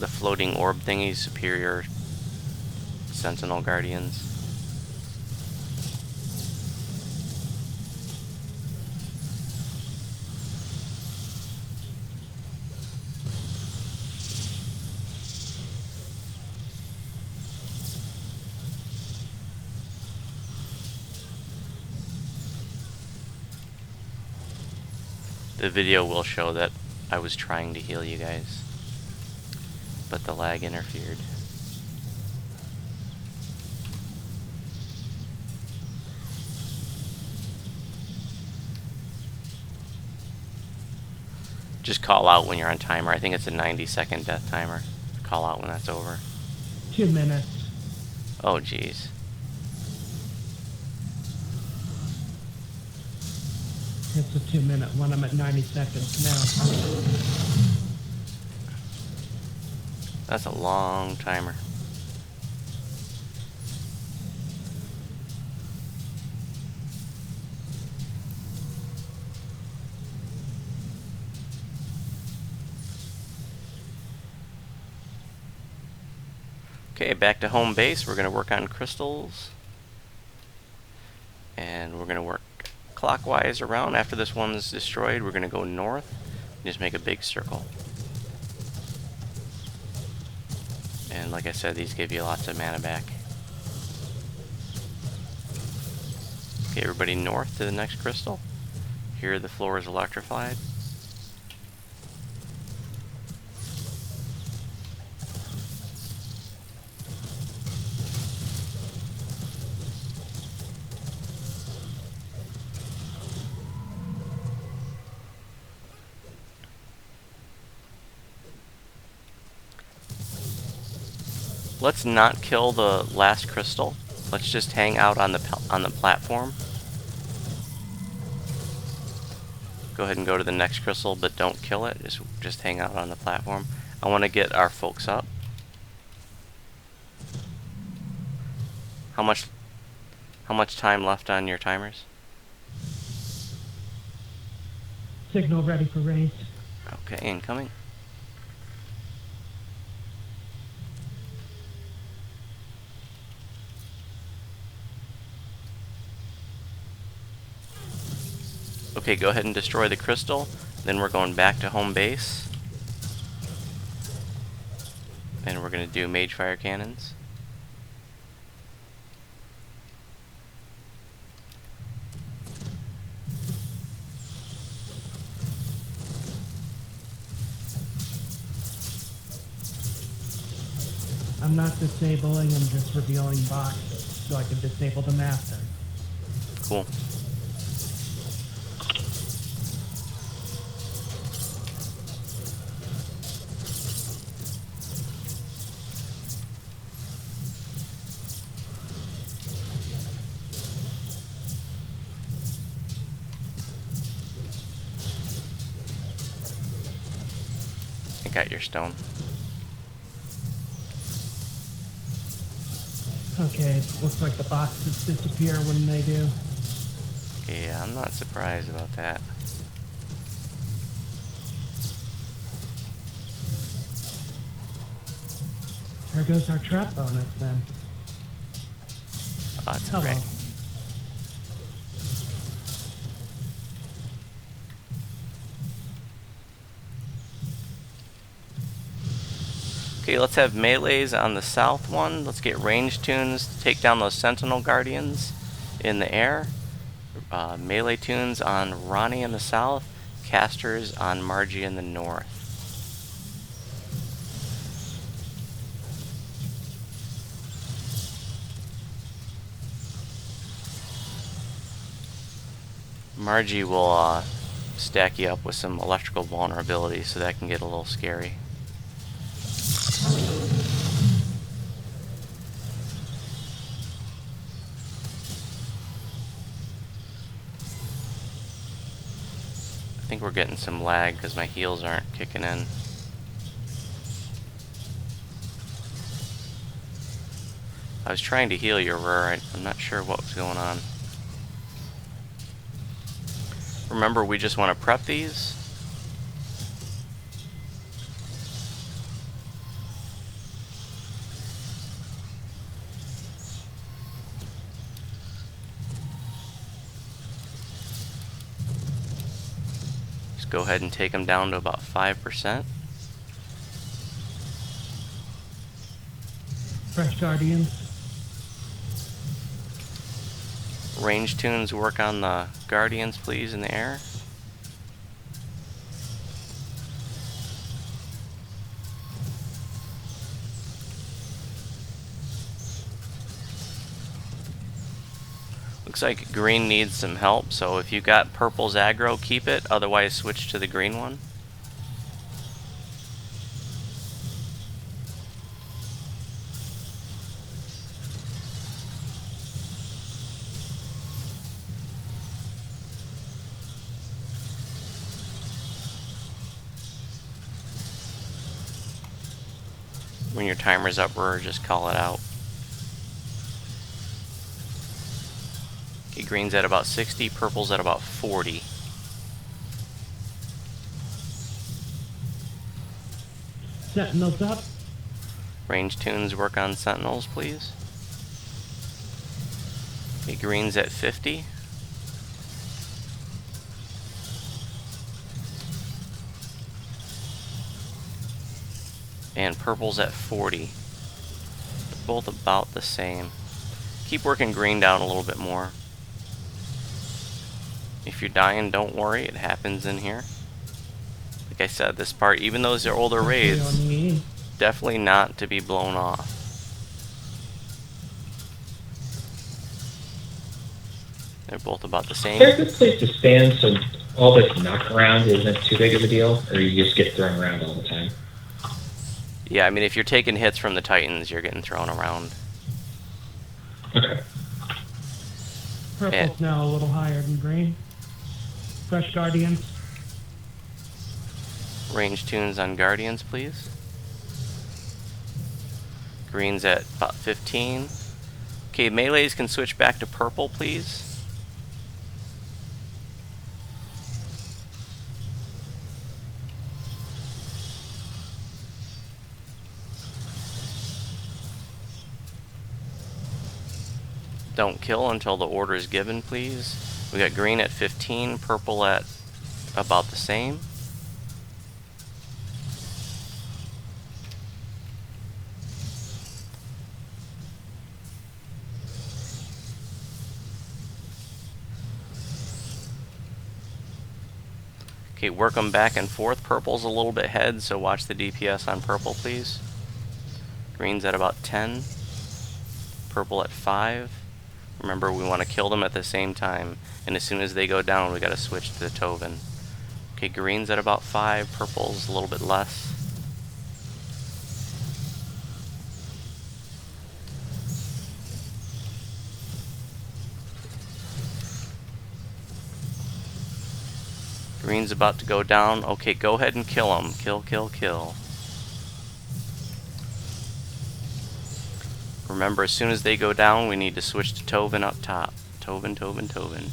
floating orb thingies, superior sentinel guardians. The video will show that I was trying to heal you guys, but the lag interfered. Just call out when you're on timer. I think it's a 90-second death timer. Call out when that's over. 2 minutes. Oh, jeez. It's a 2-minute one. I'm at 90 seconds now. That's a long timer. Okay, back to home base. We're going to work on crystals. And we're going to work clockwise around. After this one's destroyed, we're going to go north and just make a big circle. And like I said, these give you lots of mana back. Okay, everybody north to the next crystal. Here the floor is electrified. Let's not kill the last crystal. Let's just hang out on the platform. Go ahead and go to the next crystal, but don't kill it. Just hang out on the platform. I want to get our folks up. How much time left on your timers? Signal ready for raise. Okay, incoming. Okay, go ahead and destroy the crystal. Then we're going back to home base. And we're going to do mage fire cannons. I'm not disabling, I'm just revealing boxes so I can disable the master. Cool. I got your stone. Okay, it looks like the boxes disappear when they do. Yeah, I'm not surprised about that. There goes our trap bonus then. Oh, that's Hello. great. Okay, let's have melees on the south one. Let's get range tunes to take down those sentinel guardians in the air. Melee tunes on Ronnie in the south. Casters on Margie in the north. Margie will stack you up with some electrical vulnerability, so that can get a little scary. I think we're getting some lag because my heals aren't kicking in. I was trying to heal your Rur. I'm not sure what was going on. Remember, we just want to prep these. Go ahead and take them down to about 5%. Fresh Guardians. Range tunes, work on the Guardians, please, in the air. Looks like green needs some help, so if you got purple's aggro, keep it. Otherwise, switch to the green one. When your timer's up, or just call it out. Okay, green's at about 60, purple's at about 40. Sentinels up. Range tunes, work on sentinels, please. Okay, green's at 50. And purple's at 40. They're both about the same. Keep working green down a little bit more. If you're dying, don't worry, it happens in here. Like I said, this part, even though these are older raids, definitely not to be blown off. They're both about the same. Is there a good place to stand so all this knock around isn't too big of a deal, or you just get thrown around all the time? Yeah, I mean, if you're taking hits from the Titans, you're getting thrown around. Okay. Purple's now a little higher than green. Fresh Guardians. Range tunes on Guardians, please. Green's at about 15. Okay, melees can switch back to purple, please. Don't kill until the order is given, please. We got green at 15, purple at about the same. Okay, work them back and forth. Purple's a little bit ahead, so watch the DPS on purple, please. Green's at about 10. Purple at 5. Remember, we want to kill them at the same time, and as soon as they go down, we got to switch to the Tovin. Okay, green's at about 5, purple's a little bit less. Green's about to go down. Okay, go ahead and kill them. Kill, kill, kill. Remember, as soon as they go down, we need to switch to Tovin up top. Tovin, Tovin, Tovin.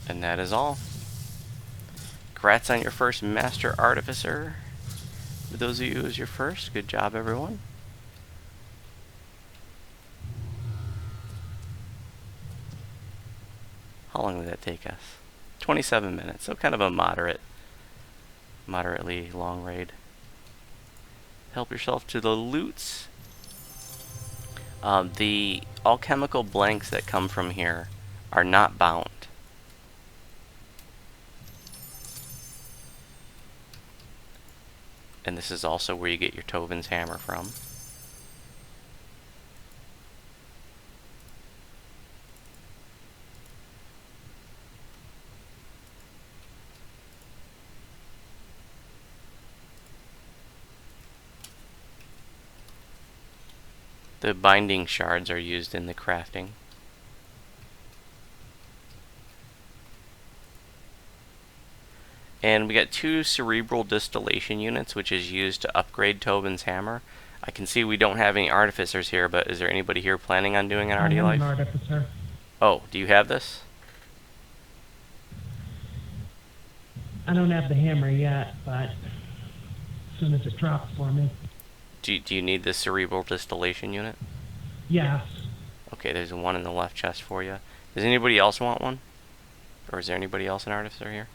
And that is all. Congrats on your first Master Artificer. For those of you who's your first, good job, everyone. How long did that take us? 27 minutes, so kind of a moderately long raid. Help yourself to the loots. The alchemical blanks that come from here are not bound. And this is also where you get your Tovin's hammer from. The binding shards are used in the crafting. And we got 2 cerebral distillation units, which is used to upgrade Tobin's hammer. I can see we don't have any artificers here, but is there anybody here planning on doing an I'm Artie an Life? Artificer. Oh, do you have this? I don't have the hammer yet, but as soon as it drops for me. Do you need the cerebral distillation unit? Yes. Okay, there's one in the left chest for you. Does anybody else want one? Or is there anybody else in Artificer here?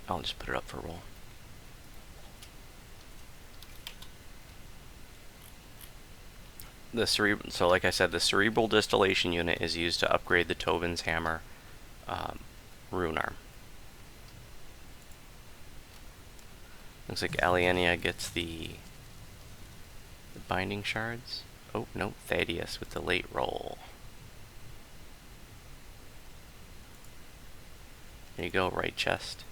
I'll just put it up for roll. So like I said, the cerebral distillation unit is used to upgrade the Tobin's hammer rune arm. Looks like Alienia gets the binding shards. Oh, no, Thaddeus with the late roll. There you go, right chest.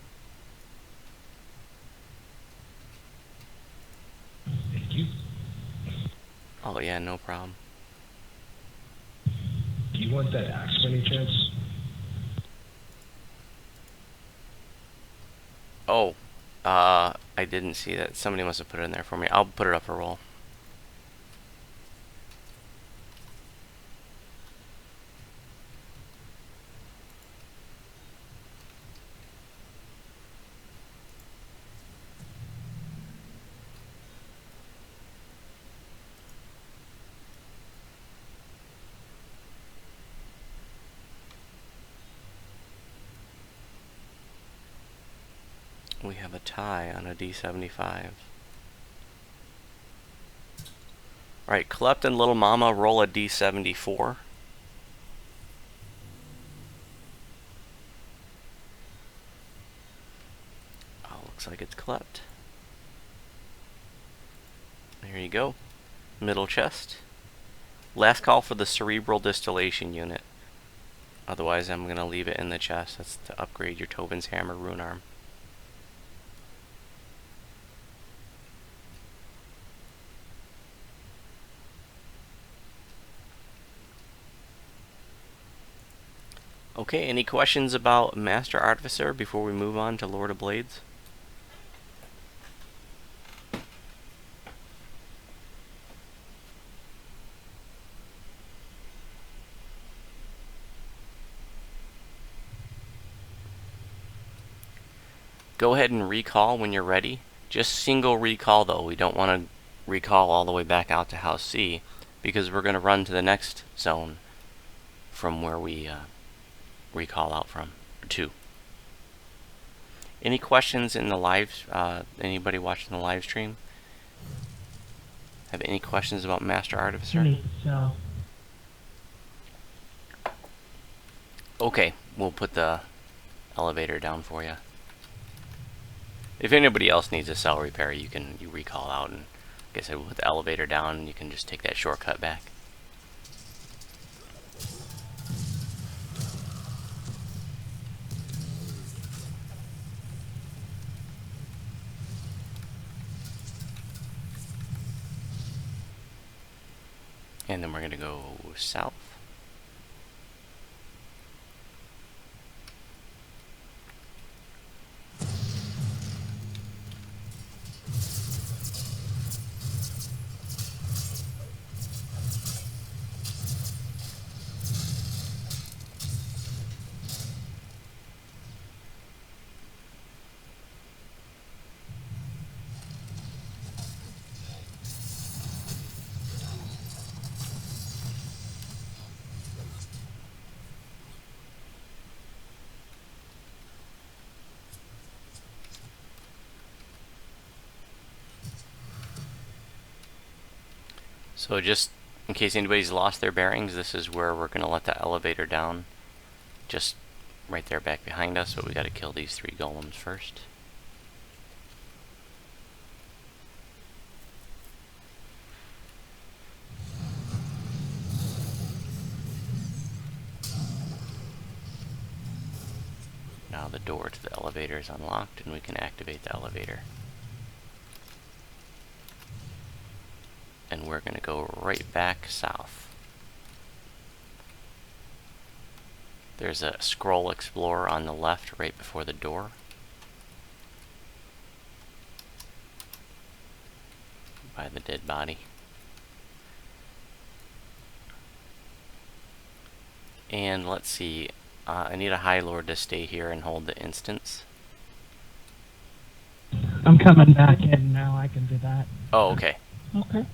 Thank you. Oh yeah, no problem. Do you want that axe by any chance? Oh, I didn't see that. Somebody must have put it in there for me. I'll put it up for roll. We have a tie on a D75. Alright, Klept and Little Mama roll a D74. Oh, looks like it's Klept. There you go. Middle chest. Last call for the cerebral distillation unit. Otherwise, I'm going to leave it in the chest. That's to upgrade your Tobin's hammer rune arm. Okay, any questions about Master Artificer before we move on to Lord of Blades? Go ahead and recall when you're ready. Just single recall though. We don't want to recall all the way back out to House C because we're going to run to the next zone from where we recall out from, to. Any questions in the live, anybody watching the live stream? Have any questions about Master Artificer? So, Okay, we'll put the elevator down for you. If anybody else needs a cell repair, you recall out, and like I said, we'll put the elevator down and you can just take that shortcut back. And then we're going to go south. So just in case anybody's lost their bearings, this is where we're going to let the elevator down. Just right there back behind us, but we got to kill these 3 golems first. Now the door to the elevator is unlocked and we can activate the elevator. And we're going to go right back south. There's a scroll explorer on the left right before the door. by the dead body. And let's see, I need a High Lord to stay here and hold the instance. I'm coming back in now. I can do that. Oh, okay. Okay.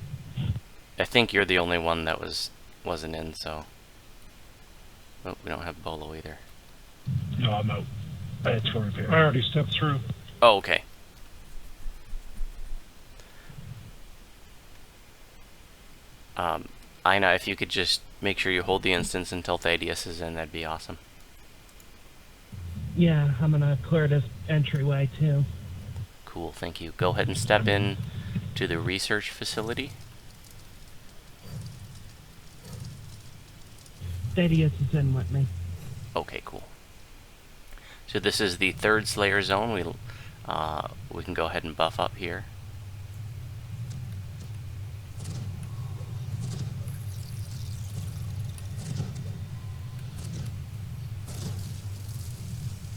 I think you're the only one that wasn't in, so. Oh, we don't have Bolo either. No, I'm out. I had to repair. I already stepped through. Oh, okay. Ina, if you could just make sure you hold the instance until Thaddeus is in, that'd be awesome. Yeah, I'm gonna clear this entryway too. Cool, thank you. Go ahead and step in to the research facility. Thaddeus is in with me. Okay, cool. So this is the third Slayer zone. We can go ahead and buff up here.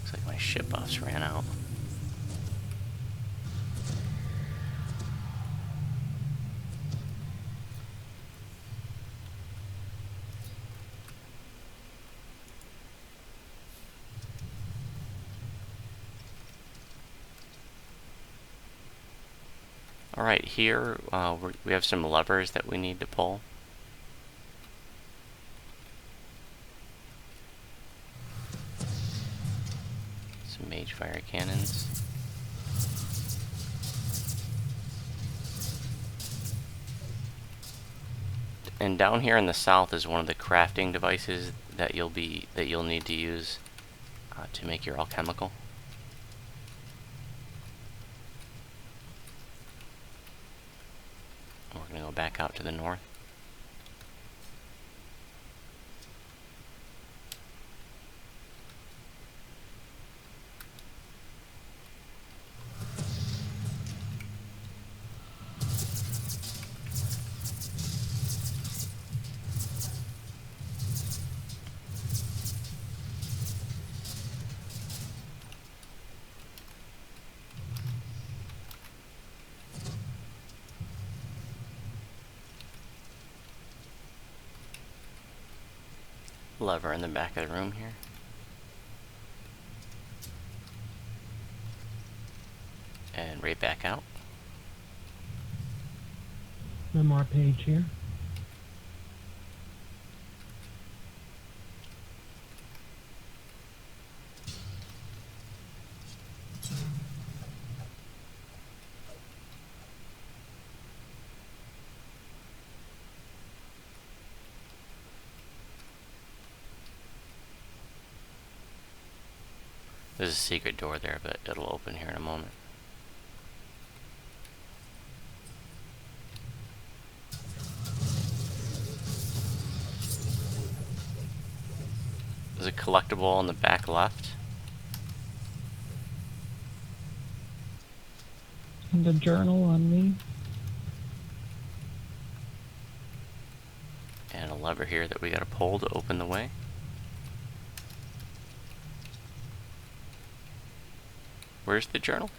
Looks like my ship buffs ran out. Alright, here we have some levers that we need to pull. Some mage fire cannons. And down here in the south is one of the crafting devices that you'll need to use to make your alchemical. We're going to go back out to the north. Lever in the back of the room here. And right back out. One more page here. There's a secret door there, but it'll open here in a moment. There's a collectible on the back left. And a journal on me. And a lever here that we gotta pull to open the way. Where's the journal?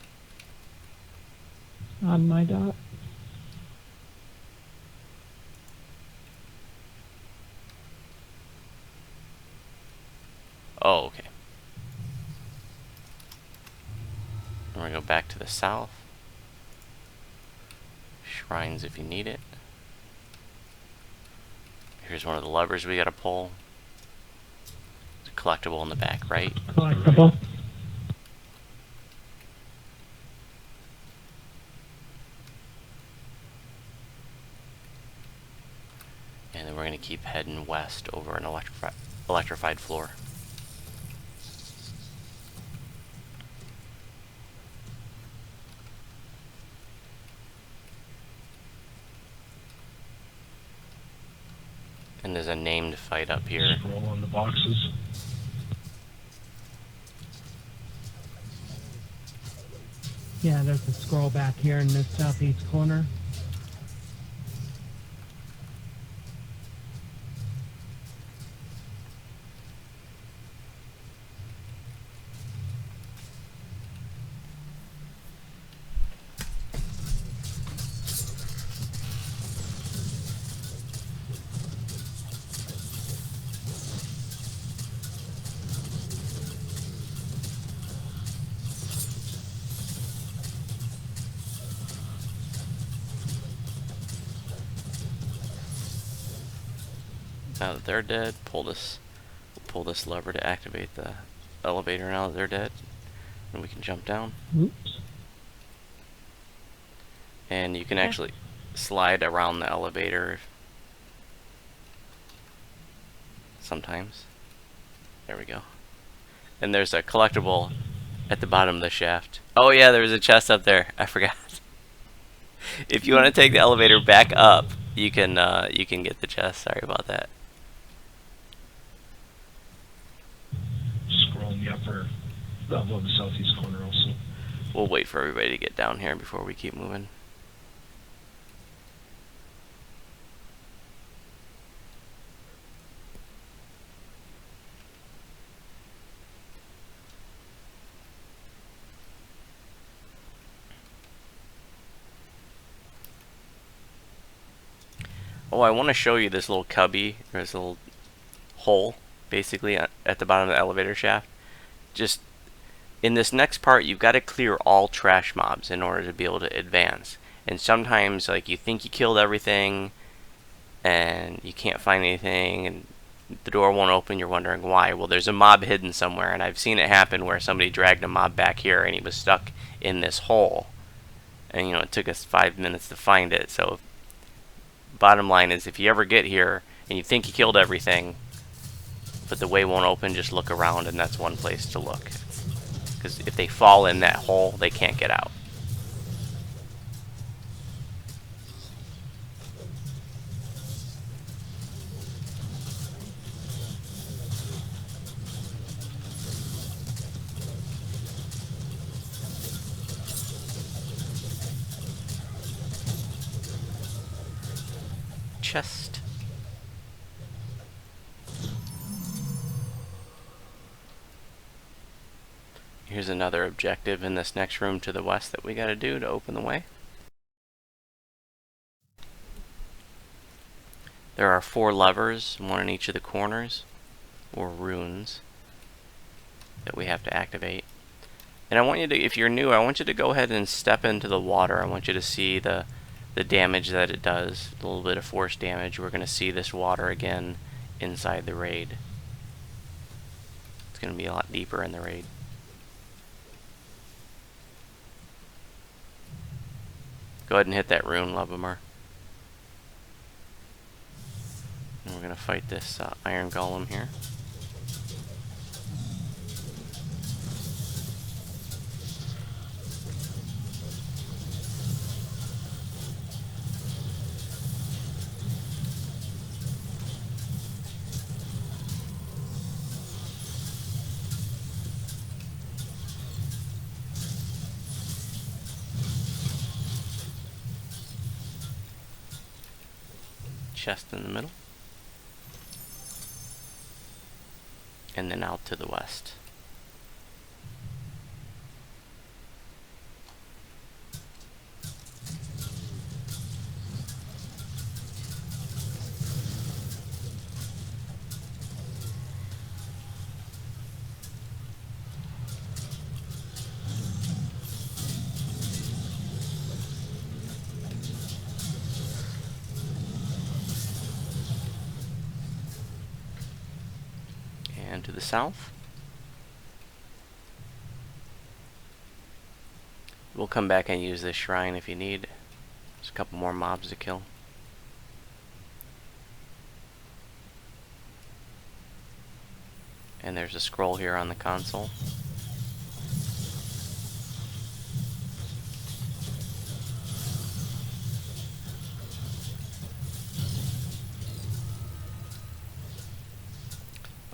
On my dot. Oh, okay. We're gonna go back to the south. Shrines if you need it. Here's one of the levers we gotta pull. It's a collectible in the back right. Collectible. And then we're going to keep heading west over an electrified floor. And there's a named fight up here. Scroll on the boxes. Yeah, there's a scroll back here in the southeast corner. Now that they're dead, pull this lever to activate the elevator now that they're dead. And we can jump down. Oops. And you can actually slide around the elevator sometimes. There we go. And there's a collectible at the bottom of the shaft. Oh yeah, there was a chest up there. I forgot. If you want to take the elevator back up, you can get the chest. Sorry about that. Scroll in the upper, above the southeast corner also. We'll wait for everybody to get down here before we keep moving. Oh, I want to show you this little cubby, or this little hole, basically, at the bottom of the elevator shaft. Just, in this next part, you've got to clear all trash mobs in order to be able to advance. And sometimes, like, you think you killed everything, and you can't find anything, and the door won't open, you're wondering why. Well, there's a mob hidden somewhere, and I've seen it happen where somebody dragged a mob back here, and he was stuck in this hole. And, you know, it took us 5 minutes to find it, so bottom line is, if you ever get here and you think you killed everything, but the way won't open, just look around, and that's one place to look. Because if they fall in that hole, they can't get out. Chest. Here's another objective in this next room to the west that we gotta do to open the way. There are 4 levers, one in each of the corners, or runes, that we have to activate. And I want you to, if you're new, I want you to go ahead and step into the water. I want you to see the damage that it does, a little bit of force damage. We're going to see this water again inside the raid. It's going to be a lot deeper in the raid. Go ahead and hit that rune, Lovamar. And we're going to fight this iron golem here. Chest in the middle, and then out to the west. And to the south. We'll come back and use this shrine if you need. There's a couple more mobs to kill. And there's a scroll here on the console.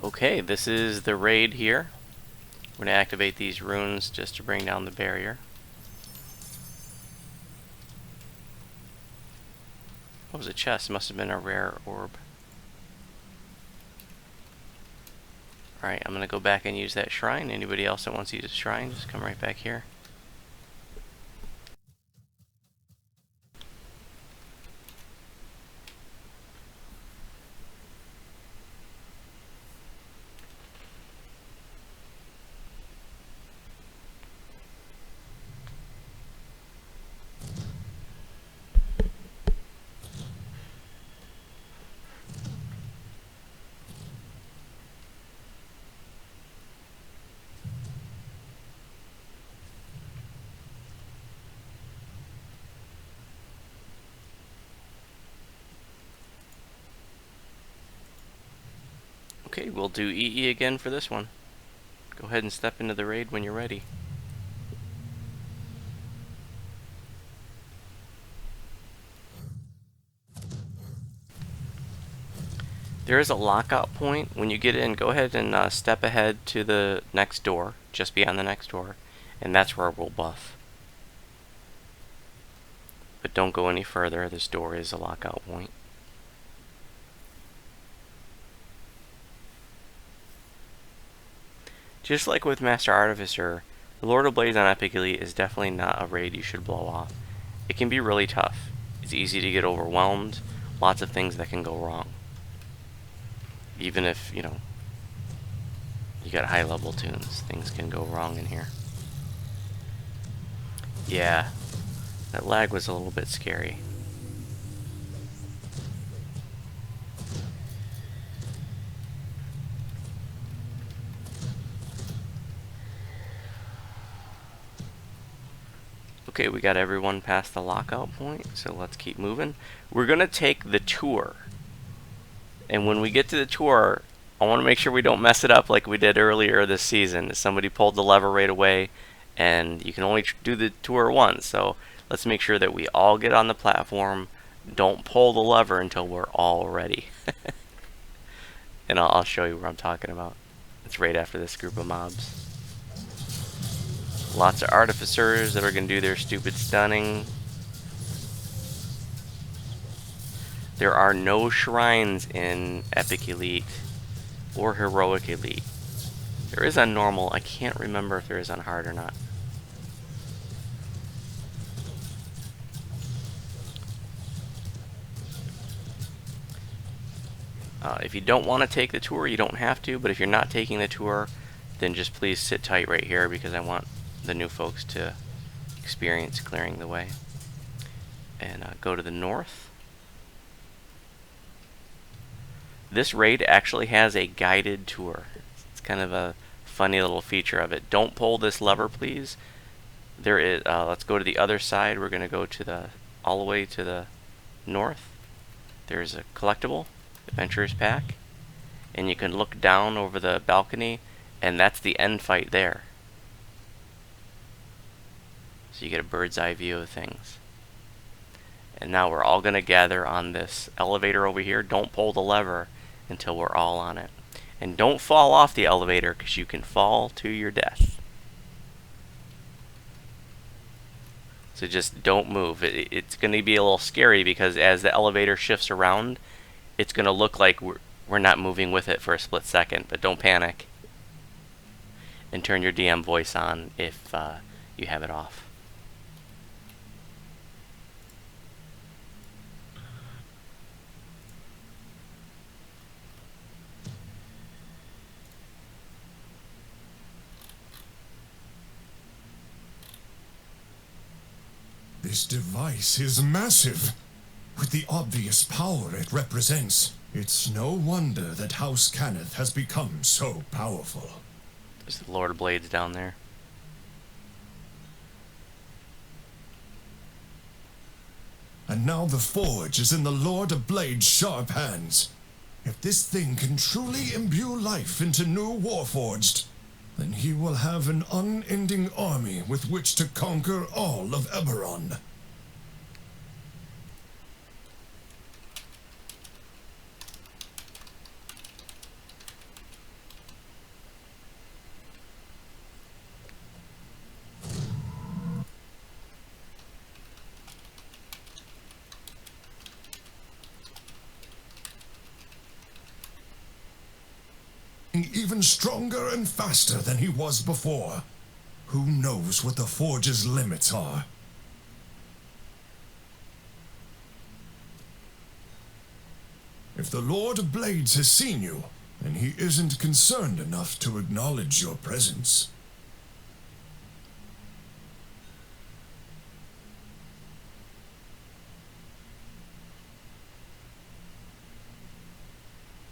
Okay, this is the raid here. We're going to activate these runes just to bring down the barrier. What was a chest? Must have been a rare orb. Alright, I'm going to go back and use that shrine. Anybody else that wants to use a shrine, just come right back here. Okay, we'll do EE again for this one. Go ahead and step into the raid when you're ready. There is a lockout point. When you get in, go ahead and step ahead to the next door, just beyond the next door, and that's where we'll buff. But don't go any further. This door is a lockout point. Just like with Master Artificer, the Lord of Blades on Epic Elite is definitely not a raid you should blow off. It can be really tough. It's easy to get overwhelmed. Lots of things that can go wrong. Even if, you know, you got high level tunes, things can go wrong in here. Yeah, that lag was a little bit scary. Okay, we got everyone past the lockout point, so let's keep moving. We're gonna take the tour. And when we get to the tour, I want to make sure we don't mess it up like we did earlier this season. Somebody pulled the lever right away, and you can only do the tour once. So let's make sure that we all get on the platform. Don't pull the lever until we're all ready. And I'll show you what I'm talking about. It's right after this group of mobs. Lots of artificers that are going to do their stupid stunning. There are no shrines in Epic Elite or Heroic Elite. There is on normal. I can't remember if there is on hard or not. If you don't want to take the tour, you don't have to, but if you're not taking the tour, then just please sit tight right here because I want the new folks to experience clearing the way. And go to the north. This raid actually has a guided tour. It's kind of a funny little feature of it. Don't pull this lever, please. There is. Let's go to the other side. We're going to go to all the way to the north. There's a collectible, Adventurer's Pack, and you can look down over the balcony, and that's the end fight there. So you get a bird's eye view of things. And now we're all going to gather on this elevator over here. Don't pull the lever until we're all on it. And don't fall off the elevator because you can fall to your death. So just don't move. It's going to be a little scary because as the elevator shifts around, it's going to look like we're not moving with it for a split second. But don't panic. And turn your DM voice on if you have it off. This device is massive. With the obvious power it represents, it's no wonder that House Cannith has become so powerful. There's the Lord of Blades down there. And now the forge is in the Lord of Blades' sharp hands. If this thing can truly imbue life into new Warforged, then he will have an unending army with which to conquer all of Eberron. Even stronger and faster than he was before. Who knows what the Forge's limits are? If the Lord of Blades has seen you, then he isn't concerned enough to acknowledge your presence.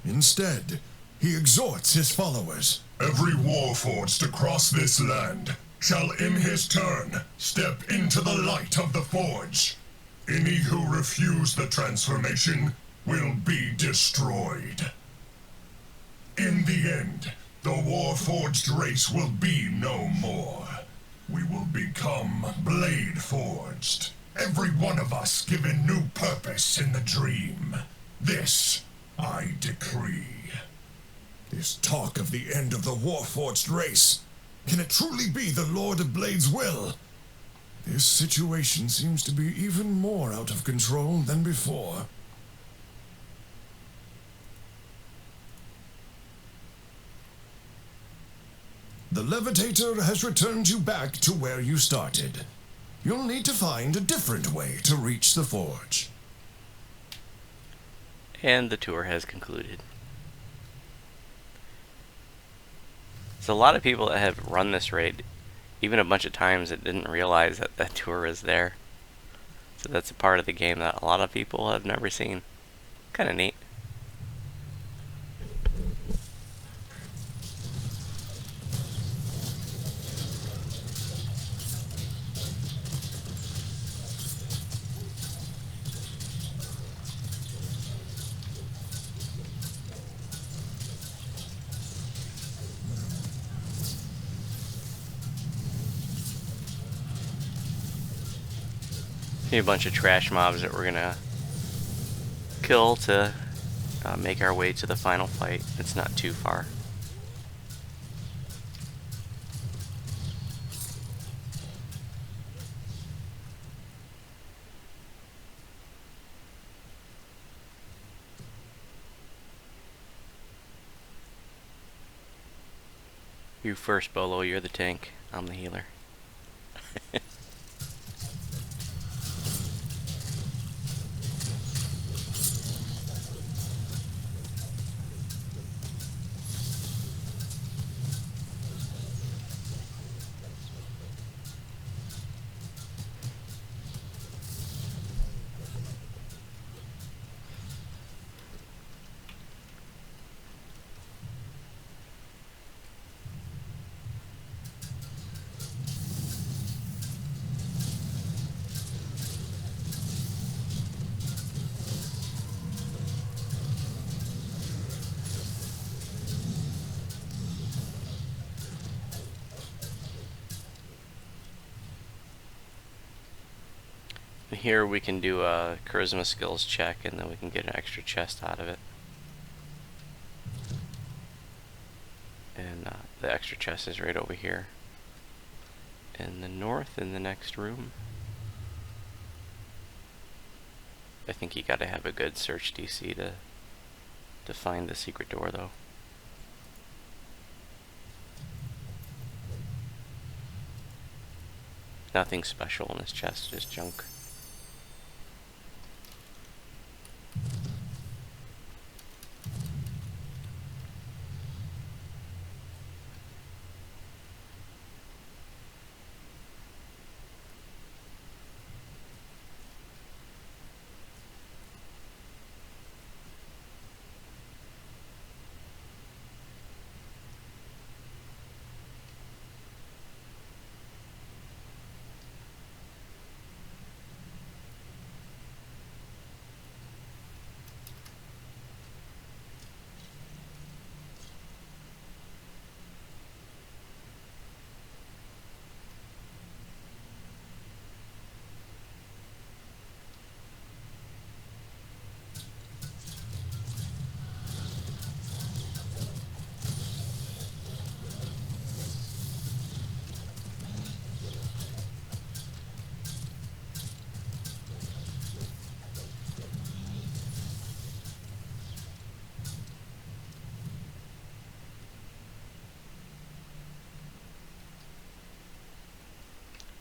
Instead, he exhorts his followers. Every warforged across this land shall in his turn step into the light of the forge. Any who refuse the transformation will be destroyed. In In the end, the Warforged race will be no more. We will become Blade Forged. Every one of us given new purpose in the dream. This I decree. This talk of the end of the Warforged race, can it truly be the Lord of Blade's will? This situation seems to be even more out of control than before. The levitator has returned you back to where you started. You'll need to find a different way to reach the forge. And the tour has concluded. So a lot of people that have run this raid, even a bunch of times, that didn't realize that that tour is there. So that's a part of the game that a lot of people have never seen. Kind of neat. A bunch of trash mobs that we're gonna kill to make our way to the final fight. It's not too far. You first, Bolo. You're the tank. I'm the healer. Here we can do a charisma skills check, and then we can get an extra chest out of it. And the extra chest is right over here in the north, in the next room. I think you gotta have a good search DC to find the secret door, though. Nothing special in this chest, just junk.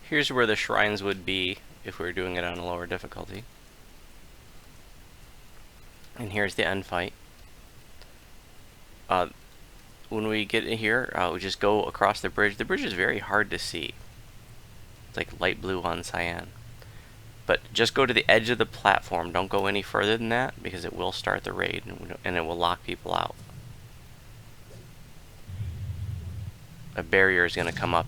Here's where the shrines would be if we were doing it on a lower difficulty. And here's the end fight. When we get in here, we just go across the bridge. The bridge is very hard to see. It's like light blue on cyan. But just go to the edge of the platform. Don't go any further than that, because it will start the raid and it will lock people out. A barrier is going to come up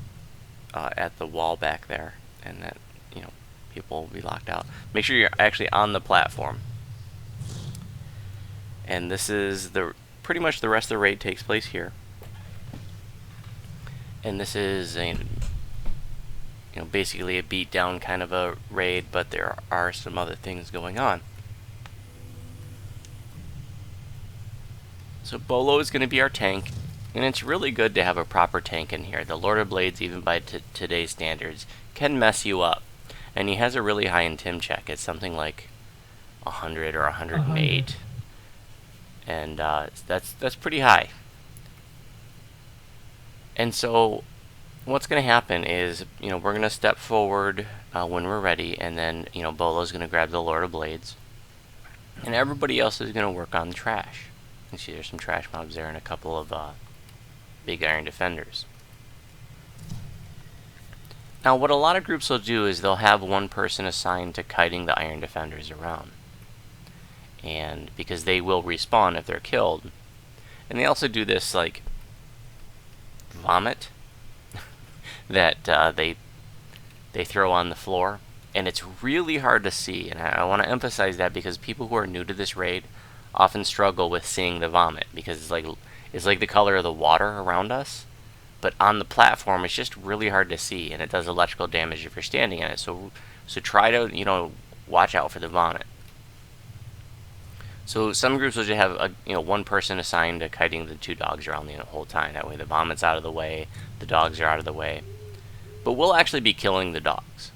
at the wall back there, and that, you know, people will be locked out. Make sure you're actually on the platform. And this is the pretty much the rest of the raid takes place here. And this is a, basically a beatdown kind of a raid, but there are some other things going on. So Bolo is going to be our tank, and it's really good to have a proper tank in here. The Lord of Blades, even by today's standards, can mess you up. And he has a really high intim check. It's something like 100 or 108. And that's pretty high. And so what's going to happen is, we're going to step forward when we're ready, and then, Bolo's going to grab the Lord of Blades. And everybody else is going to work on the trash. You can see there's some trash mobs there and a couple of big iron defenders. Now, what a lot of groups will do is they'll have one person assigned to kiting the iron defenders around. And because they will respawn if they're killed. And they also do this, like, vomit that they throw on the floor. And it's really hard to see. And I want to emphasize that because people who are new to this raid often struggle with seeing the vomit. Because it's like the color of the water around us. But on the platform, it's just really hard to see, and it does electrical damage if you're standing in it. So try to, watch out for the vomit. So some groups will just have one person assigned to kiting the two dogs around the whole time. That way the vomit's out of the way, the dogs are out of the way. But we'll actually be killing the dogs.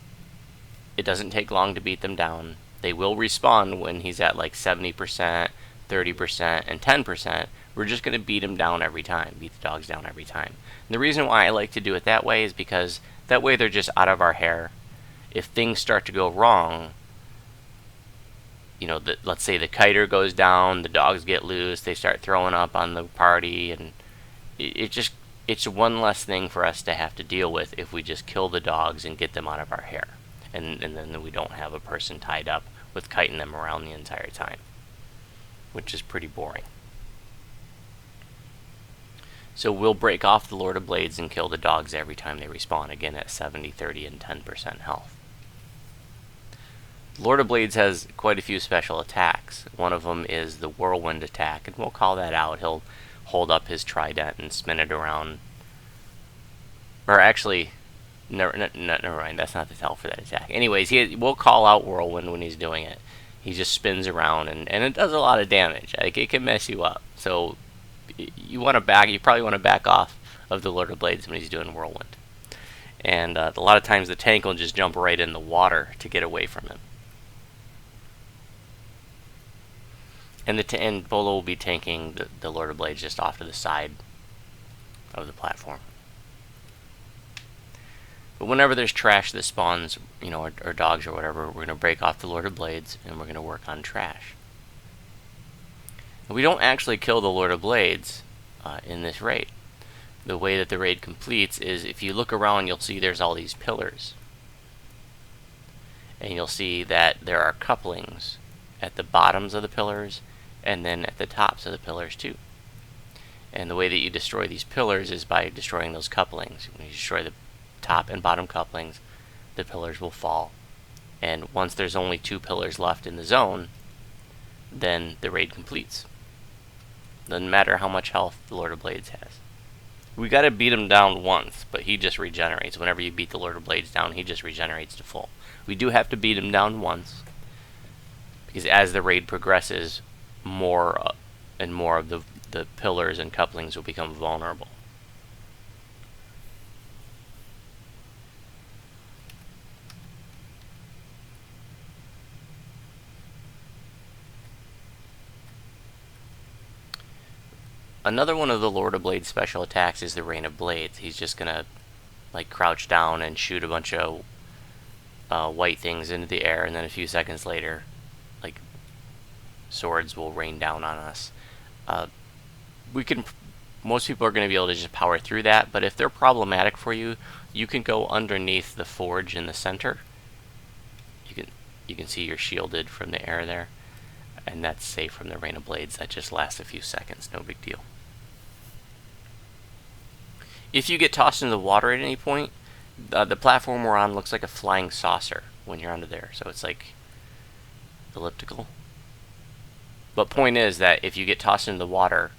It doesn't take long to beat them down. They will respawn when he's at like 70%, 30%, and 10%. We're just going to beat him down every time, beat the dogs down every time. And the reason why I like to do it that way is because that way they're just out of our hair. If things start to go wrong, let's say the kiter goes down, the dogs get loose, they start throwing up on the party, and it's one less thing for us to have to deal with if we just kill the dogs and get them out of our hair. And then we don't have a person tied up with kiting them around the entire time, which is pretty boring. So we'll break off the Lord of Blades and kill the dogs every time they respawn, again at 70, 30, and 10% health. Lord of Blades has quite a few special attacks. One of them is the Whirlwind attack, and we'll call that out. He'll hold up his trident and spin it around. Or actually, never mind, that's not the tell for that attack. Anyways, we'll call out Whirlwind when he's doing it. He just spins around, and it does a lot of damage. Like, it can mess you up. So you probably want to back off of the Lord of Blades when he's doing Whirlwind. And a lot of times the tank will just jump right in the water to get away from him. And Bolo will be tanking the Lord of Blades just off to the side of the platform. But whenever there's trash that spawns, or dogs or whatever, we're going to break off the Lord of Blades and we're going to work on trash. We don't actually kill the Lord of Blades in this raid. The way that the raid completes is if you look around, you'll see there's all these pillars. And you'll see that there are couplings at the bottoms of the pillars and then at the tops of the pillars too. And the way that you destroy these pillars is by destroying those couplings. When you destroy the top and bottom couplings, the pillars will fall. And once there's only 2 pillars left in the zone, then the raid completes. Doesn't matter how much health the Lord of Blades has. We gotta beat him down once, but he just regenerates. Whenever you beat the Lord of Blades down, he just regenerates to full. We do have to beat him down once, because as the raid progresses, more and more of the pillars and couplings will become vulnerable. Another one of the Lord of Blades special attacks is the Rain of Blades. He's just gonna crouch down and shoot a bunch of white things into the air, and then a few seconds later, swords will rain down on us. Most people are going to be able to just power through that, but if they're problematic for you, you can go underneath the forge in the center. You can see you're shielded from the air there, and that's safe from the Rain of Blades. That just lasts a few seconds, no big deal. If you get tossed into the water at any point, the platform we're on looks like a flying saucer when you're under there, so it's like elliptical. But point is that if you get tossed into the water,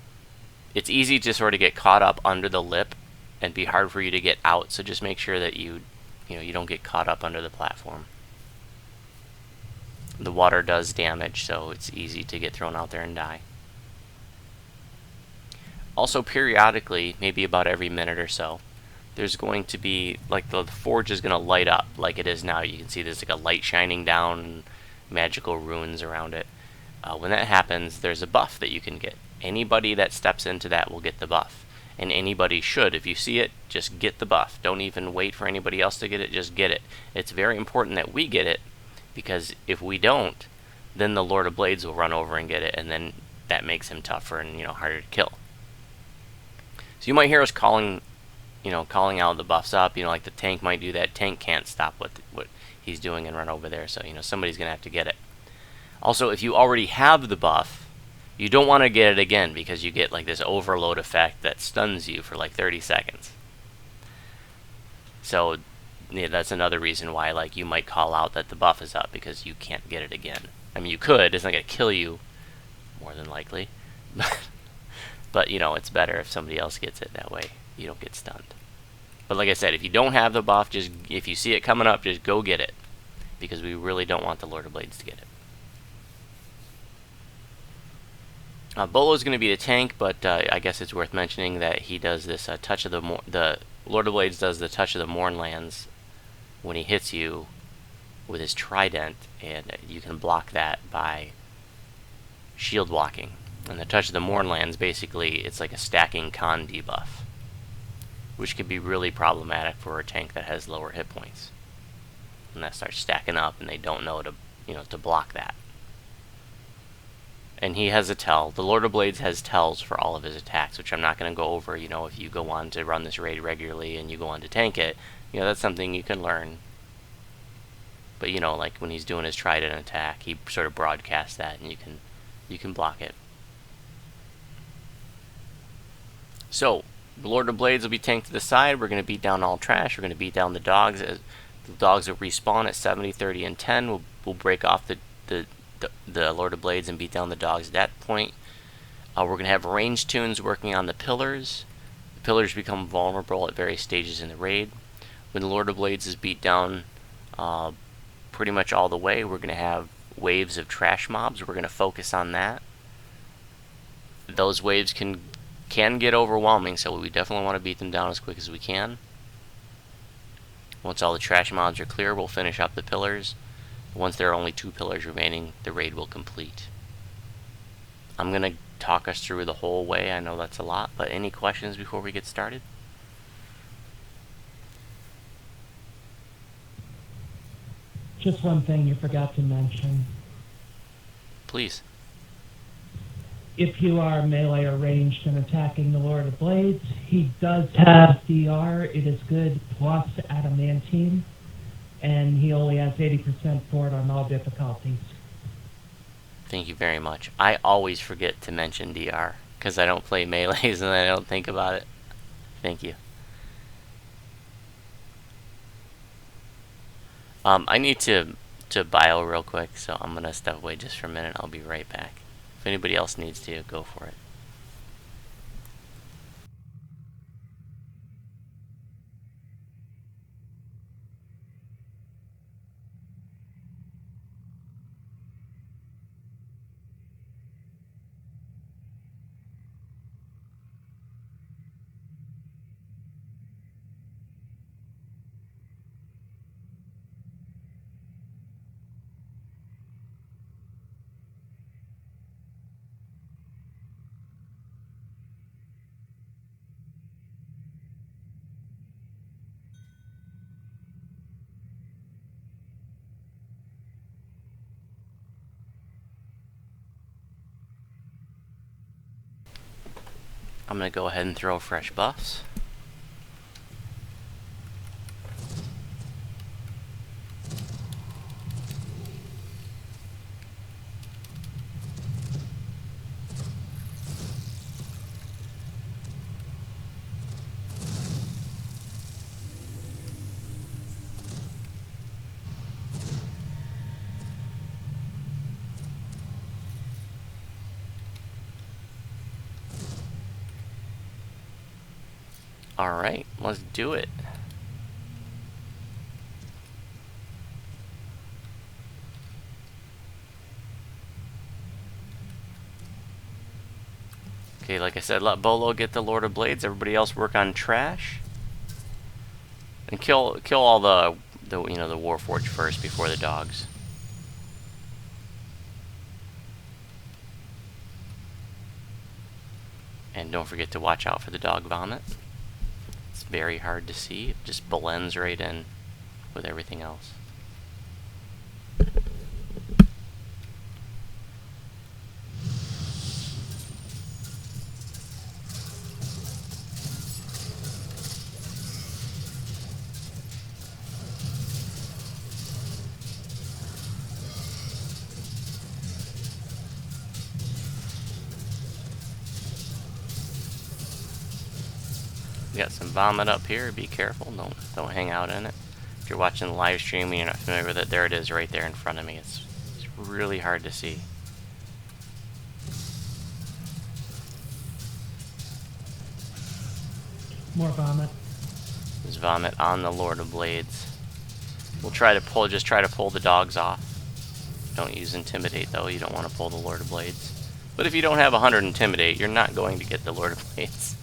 it's easy to sort of get caught up under the lip and be hard for you to get out. So just make sure that you don't get caught up under the platform. The water does damage, so it's easy to get thrown out there and die. Also, periodically, maybe about every minute or so, there's going to be, like, the forge is going to light up like it is now. You can see there's like a light shining down and magical runes around it. When that happens, there's a buff that you can get. Anybody that steps into that will get the buff. And anybody should. If you see it, just get the buff. Don't even wait for anybody else to get it, just get it. It's very important that we get it, because if we don't, then the Lord of Blades will run over and get it, and then that makes him tougher and, harder to kill. So you might hear us calling out the buffs up. Like the tank might do that. Tank can't stop what he's doing and run over there, so somebody's gonna have to get it. Also, if you already have the buff, you don't want to get it again, because you get like this overload effect that stuns you for like 30 seconds. So that's another reason why you might call out that the buff is up, because you can't get it again. I mean, you could. It's not gonna kill you, more than likely. But it's better if somebody else gets it. That way you don't get stunned. But like I said, if you don't have the buff, just if you see it coming up, just go get it, because we really don't want the Lord of Blades to get it. Bolo is going to be the tank, but I guess it's worth mentioning that he does this touch of the Lord of Blades does the touch of the Mournlands when he hits you with his trident, and you can block that by shield blocking. And the touch of the Mournlands, basically, it's like a stacking con debuff, which could be really problematic for a tank that has lower hit points. And that starts stacking up, and they don't know to block that. And he has a tell. The Lord of Blades has tells for all of his attacks, which I'm not going to go over. If you go on to run this raid regularly and you go on to tank it, that's something you can learn. But like when he's doing his trident attack, he sort of broadcasts that, and you can block it. So, the Lord of Blades will be tanked to the side. We're going to beat down all trash. We're going to beat down the dogs. The dogs will respawn at 70, 30, and 10. We'll break off the Lord of Blades and beat down the dogs at that point. We're going to have range tunes working on the pillars. The pillars become vulnerable at various stages in the raid. When the Lord of Blades is beat down pretty much all the way, we're going to have waves of trash mobs. We're going to focus on that. Those waves can get overwhelming, so we definitely want to beat them down as quick as we can. Once all the trash mobs are clear, we'll finish up the pillars. Once there are only 2 pillars remaining, the raid will complete. I'm going to talk us through the whole way. I know that's a lot, but any questions before we get started? Just one thing you forgot to mention. Please. If you are melee or ranged and attacking the Lord of Blades, he does have DR. It is good plus adamantine, and he only has 80% for it on all difficulties. Thank you very much. I always forget to mention DR, because I don't play melees and I don't think about it. Thank you. I need to bio real quick, so I'm going to step away just for a minute. I'll be right back. If anybody else needs to, go for it. I'm going to go ahead and throw fresh buffs. Alright, let's do it. Okay, like I said, let Bolo get the Lord of Blades. Everybody else work on trash. And kill all the the Warforged first before the dogs. And don't forget to watch out for the dog vomit. It's very hard to see. It just blends right in with everything else. We got some vomit up here. Be careful. Don't hang out in it. If you're watching the live stream and you're not familiar with it, there it is right there in front of me. It's really hard to see. More vomit. There's vomit on the Lord of Blades. We'll just try to pull the dogs off. Don't use Intimidate though. You don't want to pull the Lord of Blades. But if you don't have 100 Intimidate, you're not going to get the Lord of Blades.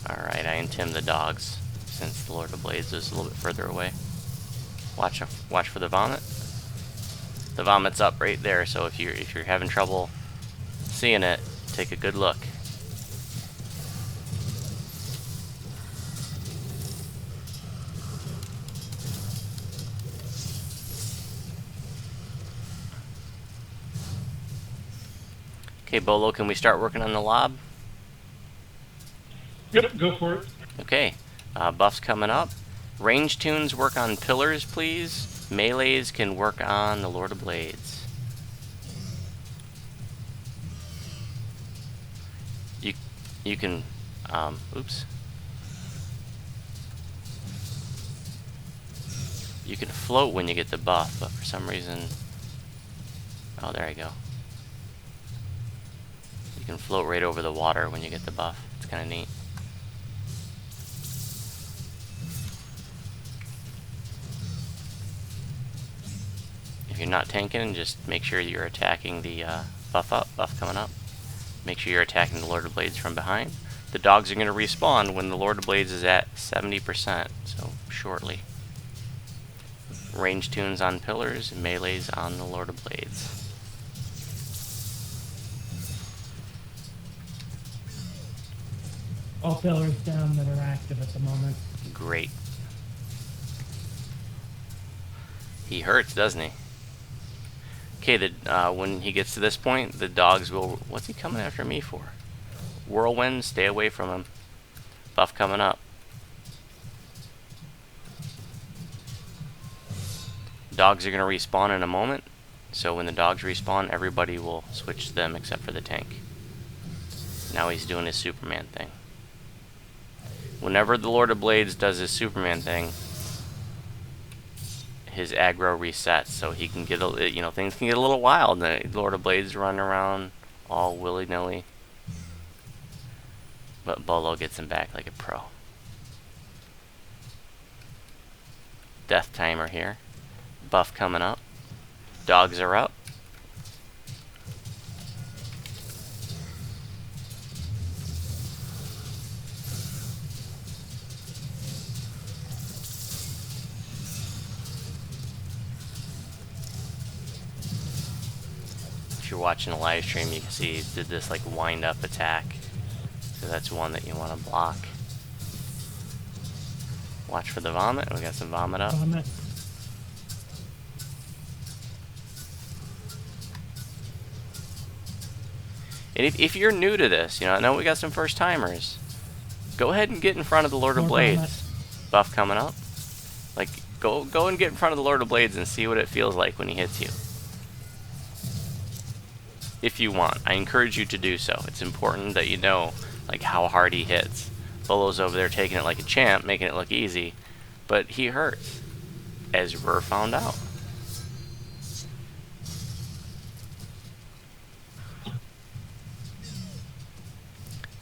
Alright, I intim the dogs since the Lord of Blades is a little bit further away. Watch for the vomit. The vomit's up right there, so if you're having trouble seeing it, take a good look. Okay, Bolo, can we start working on the lob? Yep, go for it. Okay, buffs coming up. Range tunes work on pillars, please. Melees can work on the Lord of Blades. You can, oops. You can float when you get the buff, but for some reason, oh, there you go. You can float right over the water when you get the buff. It's kind of neat. If you're not tanking, just make sure you're attacking the buff coming up. Make sure you're attacking the Lord of Blades from behind. The dogs are going to respawn when the Lord of Blades is at 70%, so shortly. Range tunes on pillars, melees on the Lord of Blades. All pillars down that are active at the moment. Great. He hurts, doesn't he? Okay, when he gets to this point, the dogs will... What's he coming after me for? Whirlwind, stay away from him. Buff coming up. Dogs are going to respawn in a moment, so when the dogs respawn, everybody will switch to them except for the tank. Now he's doing his Superman thing. Whenever the Lord of Blades does his Superman thing, his aggro resets, so he can get things can get a little wild. The Lord of Blades running around all willy-nilly, but Bolo gets him back like a pro. Death timer here. Buff coming up. Dogs are up. If you're watching a live stream, you can see he did this like wind up attack. So that's one that you want to block. Watch for the vomit. We got some vomit up. Vomit. And if you're new to this, I know we got some first timers. Go ahead and get in front of the Lord of More Blades. vomit. Buff coming up. Like go and get in front of the Lord of Blades and see what it feels like when he hits you. If you want, I encourage you to do so. It's important that you know like how hard he hits. Bolo's over there taking it like a champ, making it look easy, but he hurts, as Rur found out.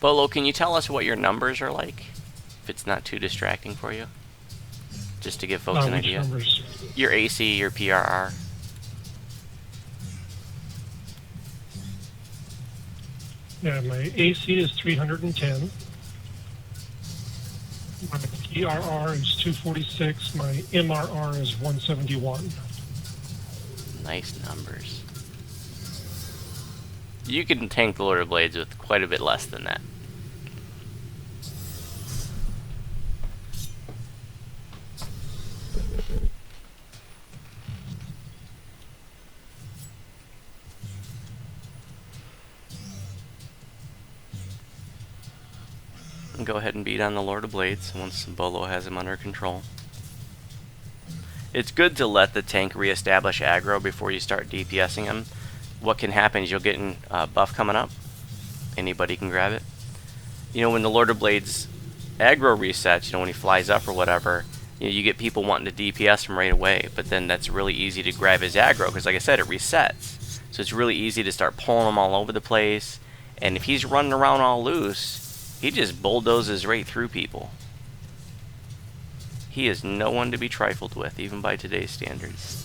Bolo, can you tell us what your numbers are like? If it's not too distracting for you. Just to give folks an Which idea. numbers? Your AC, your PRR. Yeah, my AC is 310. My PRR is 246. My MRR is 171. Nice numbers. You can tank the Lord of Blades with quite a bit less than that. And go ahead and beat on the Lord of Blades once Bolo has him under control. It's good to let the tank reestablish aggro before you start DPSing him. What can happen is you'll get a buff coming up. Anybody can grab it. You know, when the Lord of Blades aggro resets, you know, when he flies up or whatever, you get people wanting to DPS him right away, but then that's really easy to grab his aggro, because like I said, it resets. So it's really easy to start pulling him all over the place, and if he's running around all loose, he just bulldozes right through people. He is no one to be trifled with, even by today's standards.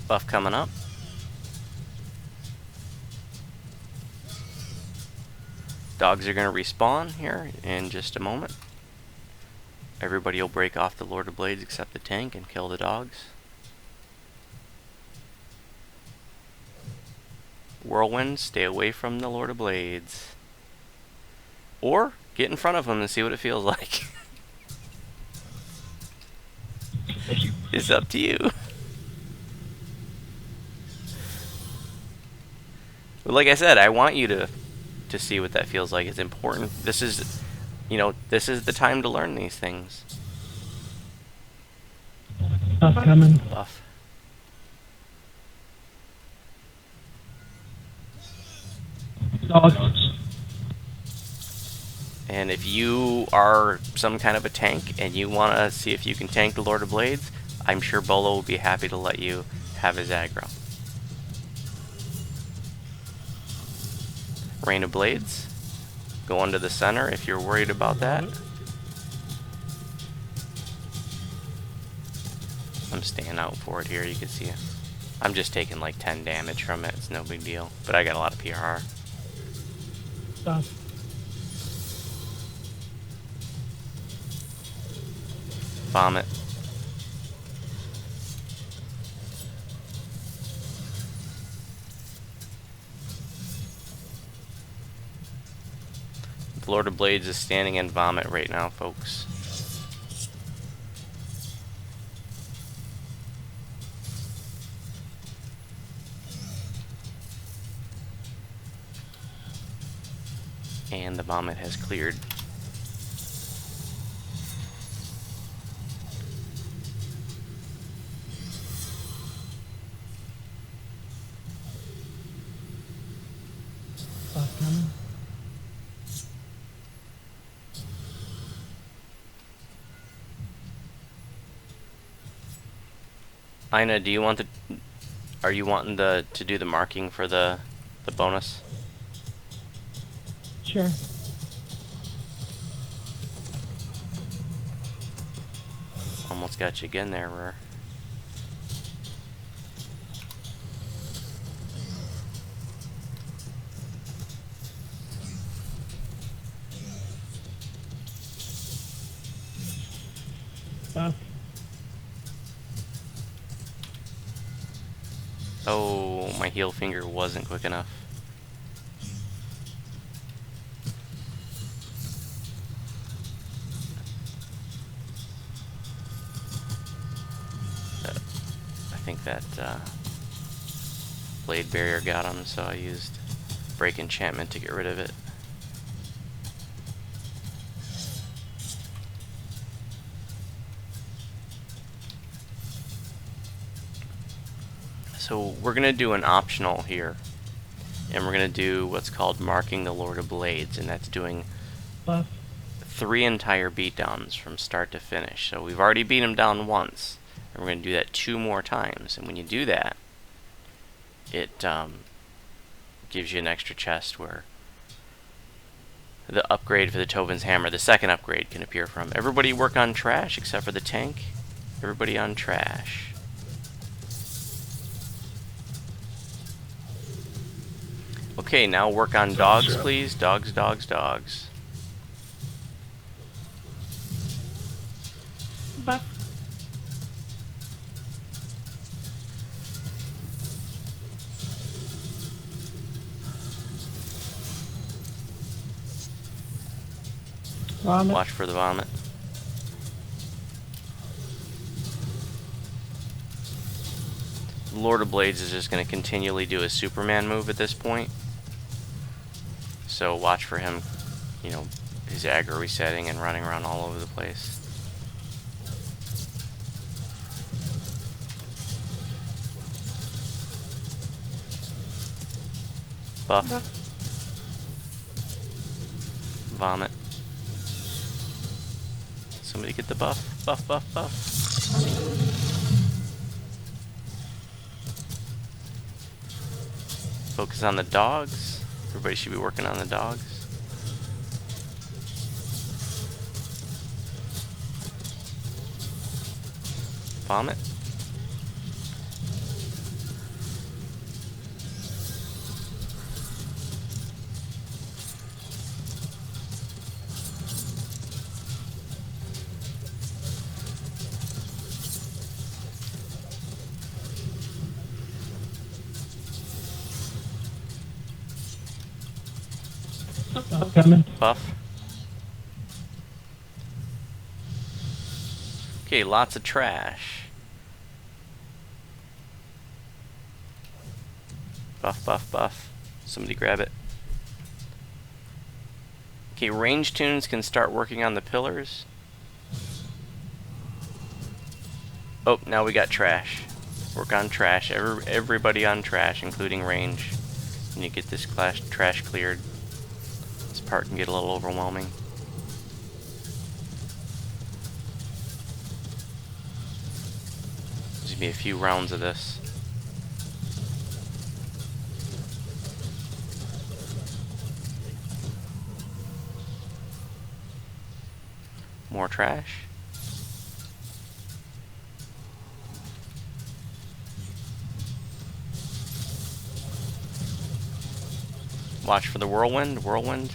Buff coming up. Dogs are going to respawn here in just a moment. Everybody will break off the Lord of Blades except the tank and kill the dogs. Whirlwind, stay away from the Lord of Blades. Or get in front of him and see what it feels like. It's up to you. But like I said, I want you to see what that feels like. It's important. This is, you know, this is the time to learn these things. Buff coming. Buff. Dogs. And if you are some kind of a tank and you want to see if you can tank the Lord of Blades, I'm sure Bolo will be happy to let you have his aggro. Rain of Blades. Go into the center if you're worried about that. I'm staying out for it here, you can see it. I'm just taking like 10 damage from it, it's no big deal. But I got a lot of PRR. Buff. Vomit. The Lord of Blades is standing in vomit right now, folks. And the vomit has cleared. Buff coming. Ina, do you want to? Are you wanting to do the marking for the bonus? Sure. Almost got you again there, Rare. Buff. Oh, my heel finger wasn't quick enough. I think that blade barrier got him, so I used break enchantment to get rid of it. So we're gonna do an optional here, and we're going to do what's called marking the Lord of Blades, and that's doing Buff. 3 entire beatdowns from start to finish. So we've already beat him down once, and we're going to do that 2 more times. And when you do that, it gives you an extra chest where the upgrade for the Tovin's Hammer, the second upgrade, can appear from. Everybody work on trash except for the tank. Everybody on trash. Okay, now work on dogs, please. Dogs, dogs, dogs. Buff. Vomit. Watch for the vomit. Lord of Blades is just going to continually do a Superman move at this point. So watch for him, you know, his aggro resetting and running around all over the place. Buff. Vomit. Somebody get the buff. Buff, buff, buff. Focus on the dogs. Everybody should be working on the dogs. Vomit. Coming. Buff. Okay, lots of trash. Buff, buff, buff. Somebody grab it. Okay, range tunes can start working on the pillars. Oh, now we got trash. Work on trash. Everybody on trash, including range. When you get this trash cleared, this part can get a little overwhelming. There's gonna be a few rounds of this. More trash. Watch for the whirlwind. Whirlwind.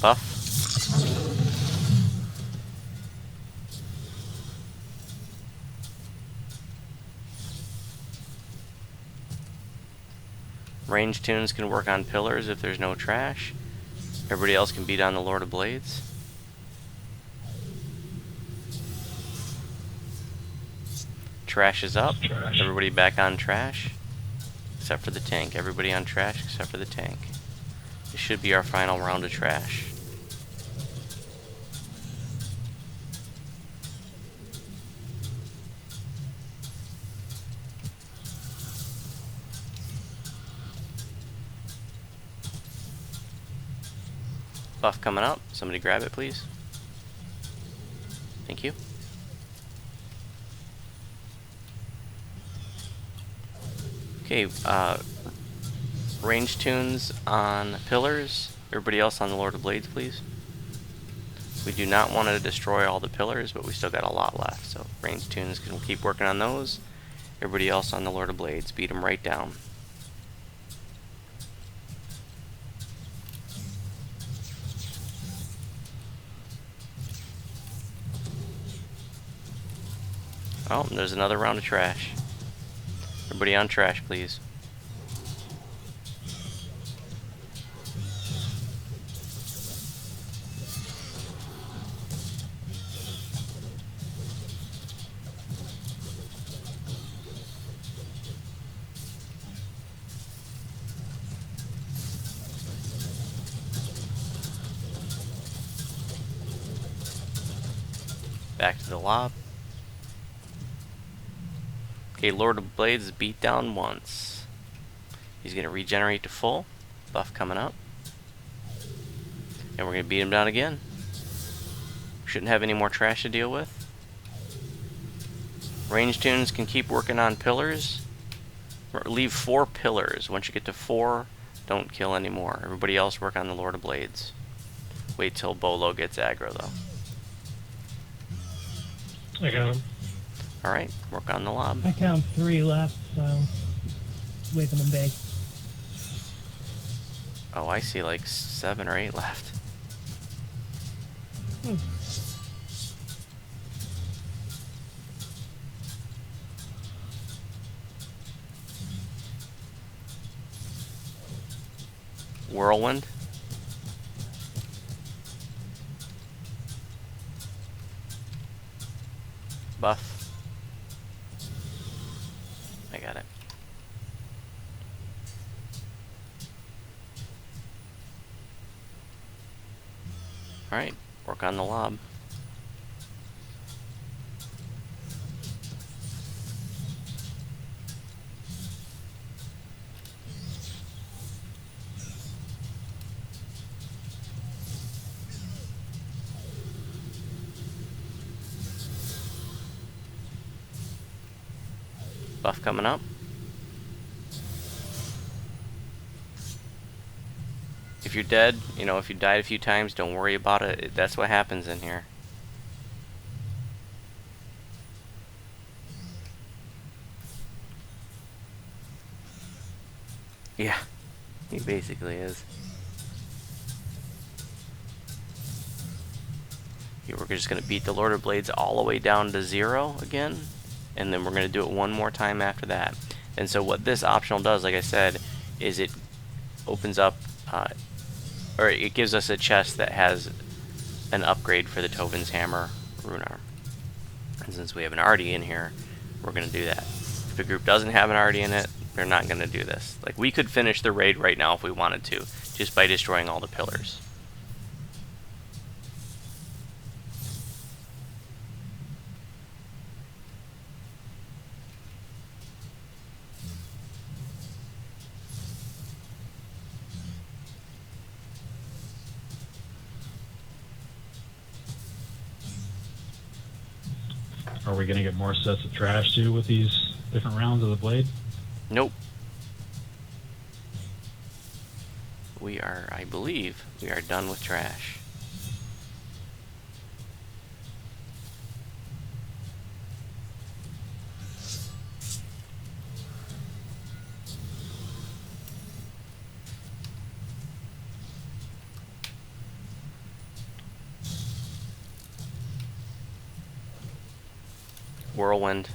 Buff. Range tunes can work on pillars if there's no trash. Everybody else can beat on the Lord of Blades. Trash is up. Trash. Everybody back on trash. Except for the tank. Everybody on trash except for the tank. This should be our final round of trash. Buff coming up. Somebody grab it, please. Thank you. Okay, range tunes on pillars. Everybody else on the Lord of Blades, please. We do not want to destroy all the pillars, but we still got a lot left. So range tunes can keep working on those. Everybody else on the Lord of Blades, beat them right down. Oh, there's another round of trash. Everybody on trash, please. Back to the lob. Okay, Lord of Blades is beat down once. He's going to regenerate to full. Buff coming up. And we're going to beat him down again. Shouldn't have any more trash to deal with. Range tunes can keep working on pillars. Leave 4 pillars. Once you get to 4, don't kill anymore. Everybody else work on the Lord of Blades. Wait till Bolo gets aggro, though. I got him. Alright, work on the lob. I count 3 left, so waving them big. Oh, I see like 7 or 8 left. Whirlwind. Buff. I got it. Alright, work on the lob. Buff coming up. If you're dead, you know, if you died a few times, don't worry about it. That's what happens in here. Yeah, he basically is. Here we're just going to beat the Lord of Blades all the way down to 0 again. And then we're going to do it one more time after that. And so what this optional does, like I said, is it opens up, or it gives us a chest that has an upgrade for the Tovin's Hammer rune arm. And since we have an Artie in here, we're going to do that. If the group doesn't have an Artie in it, they're not going to do this. Like, we could finish the raid right now if we wanted to, just by destroying all the pillars. Are we going to get more sets of trash too with these different rounds of the blade? Nope. We are, I believe, we are done with trash. Whirlwind.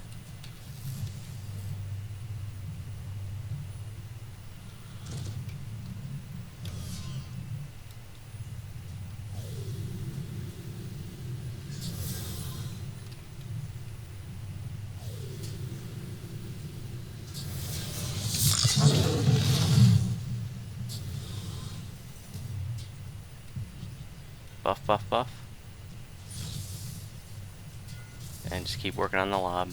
Buff, buff, buff. And just keep working on the lob.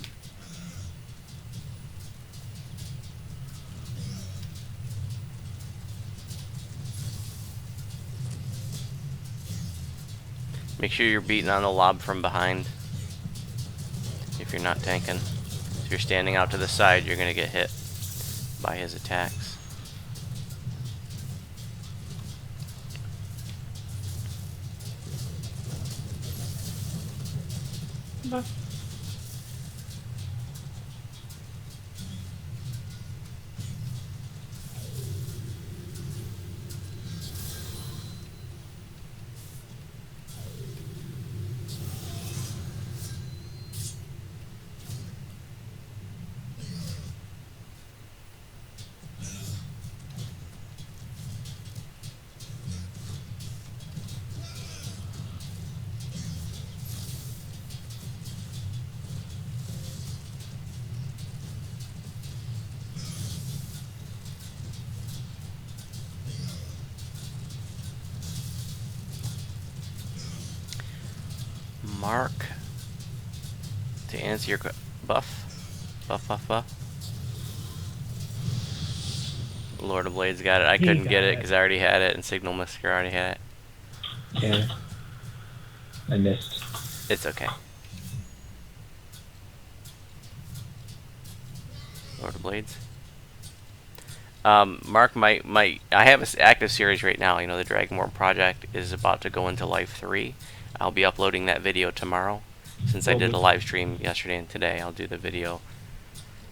Make sure you're beating on the lob from behind if you're not tanking. If you're standing out to the side, you're going to get hit by his attacks. Buff. Mark To answer your buff. Lord of Blades got it. I He couldn't got get it it. because I already had it, and Signal Misker already had it. Yeah. I missed. It's okay. Lord of Blades. Mark, I have an active series right now. You know, the Dragonborn project is about to go into Life 3. I'll be uploading that video tomorrow. Since I did a live stream yesterday and today, I'll do the video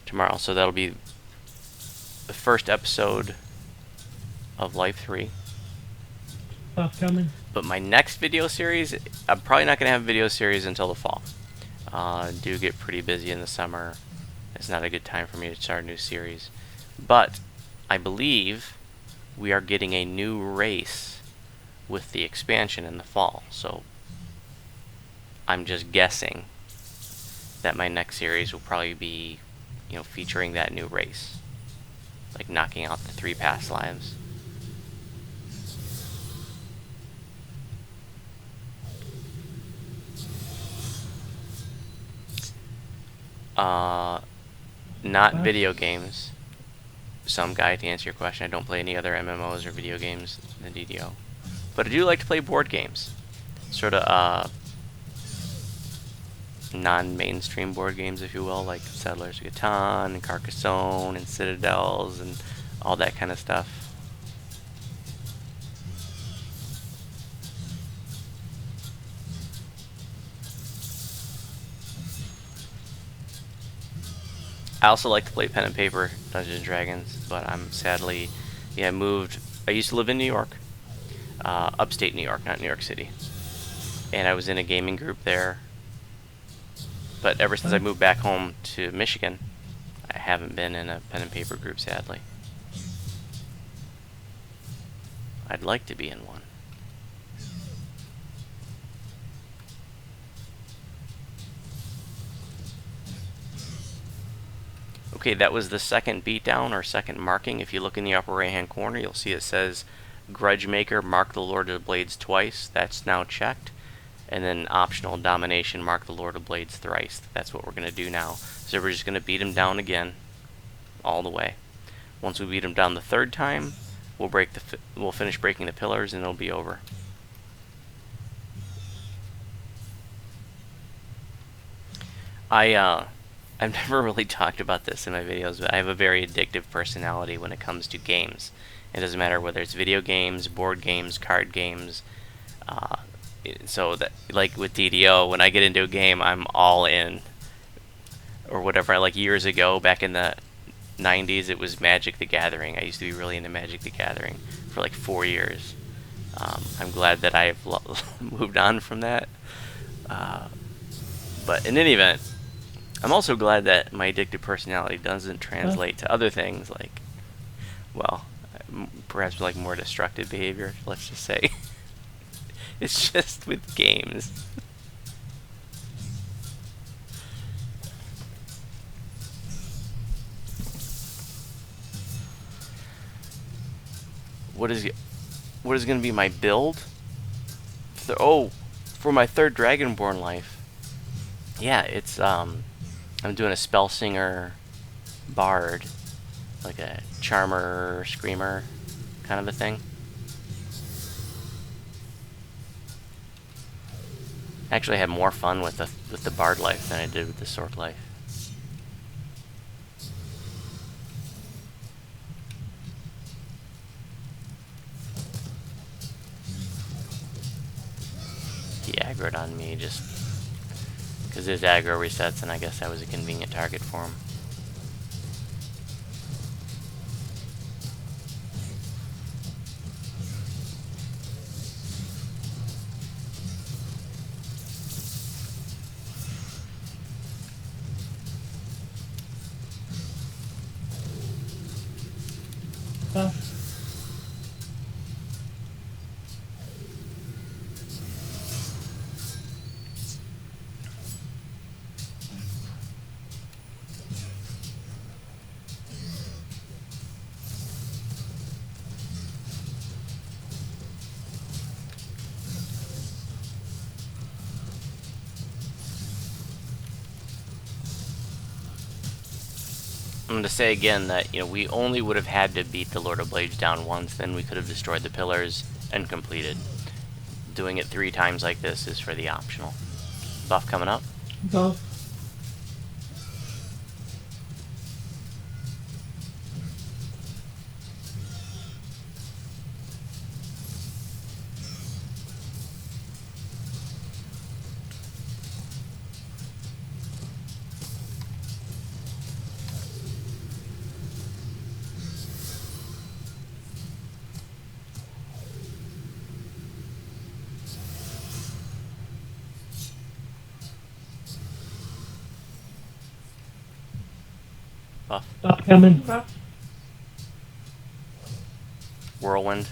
tomorrow. So that'll be the first episode of Life 3. Stuff coming. But my next video series, I'm probably not going to have a video series until the fall. Do get pretty busy in the summer. It's not a good time for me to start a new series. But I believe we are getting a new race with the expansion in the fall. So I'm just guessing that my next series will probably be, you know, featuring that new race. Like knocking out the 3 past lives. Not video games. Some guy, to answer your question, I don't play any other MMOs or video games than DDO. But I do like to play board games. Sort of, non-mainstream board games, if you will, like Settlers of Catan and Carcassonne and Citadels and all that kind of stuff. I also like to play pen and paper Dungeons & Dragons, but I'm sadly, moved. I used to live in New York, upstate New York, not New York City. And I was in a gaming group there. But ever since I moved back home to Michigan, I haven't been in a pen and paper group, sadly. I'd like to be in one. Okay, that was the second beatdown or second marking. If you look in the upper right hand corner, you'll see it says Grudgemaker, mark the Lord of the Blades twice. That's now checked. And then optional domination, mark the Lord of Blades thrice. That's what we're going to do now. So we're just going to beat him down again, all the way. Once we beat him down the 3rd time, we'll finish breaking the pillars and it'll be over. I've never really talked about this in my videos, but I have a very addictive personality when it comes to games. It doesn't matter whether it's video games, board games, card games. So that, like with DDO, when I get into a game, I'm all in. Or whatever. Like years ago, back in the 90s, it was Magic the Gathering. I used to be really into Magic the Gathering for like 4 years. I'm glad that I've moved on from that. But in any event, I'm also glad that my addictive personality doesn't translate to other things like, well, perhaps like more destructive behavior, let's just say. It's just with games. What is going to be my build? For my 3rd Dragonborn life. Yeah, it's I'm doing a spell singer bard, like a charmer screamer kind of a thing. Actually, I had more fun with the bard life than I did with the sorc life. He aggroed on me just because his aggro resets, and I guess I was a convenient target for him. going to say again that, you know, we only would have had to beat the Lord of Blades down once, then we could have destroyed the pillars and completed. Doing it 3 times like this is for the optional. Buff coming up. Buff. Buff. Buff coming. Buff. Whirlwind.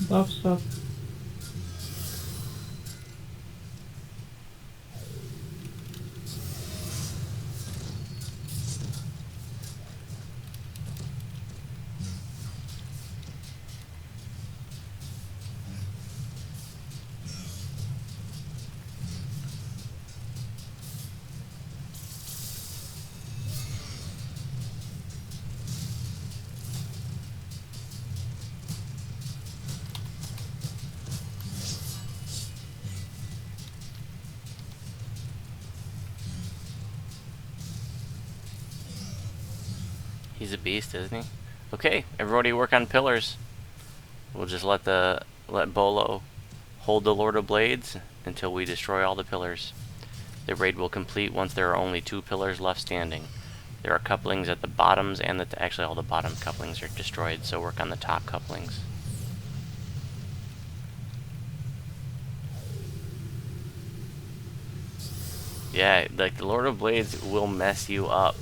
Buff stuff. He's a beast, isn't he? Okay, everybody work on pillars. We'll just let Bolo hold the Lord of Blades until we destroy all the pillars. The raid will complete once there are only 2 pillars left standing. There are couplings at the bottoms and actually all the bottom couplings are destroyed, so work on the top couplings. Yeah, like the Lord of Blades will mess you up.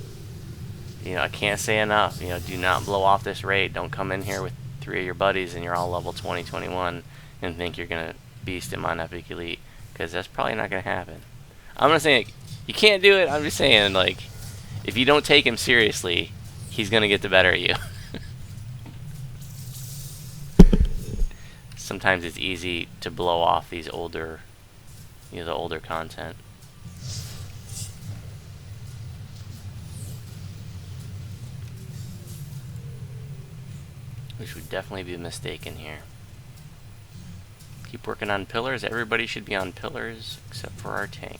You know, I can't say enough. You know, do not blow off this raid. Don't come in here with 3 of your buddies and you're all level 20, 21 and think you're going to beast him on Epic Elite, because that's probably not going to happen. I'm not saying you can't do it. I'm just saying, like, if you don't take him seriously, he's going to get the better of you. Sometimes it's easy to blow off these older, you know, the older content. Which would definitely be a mistake in here. Keep working on pillars. Everybody should be on pillars except for our tank.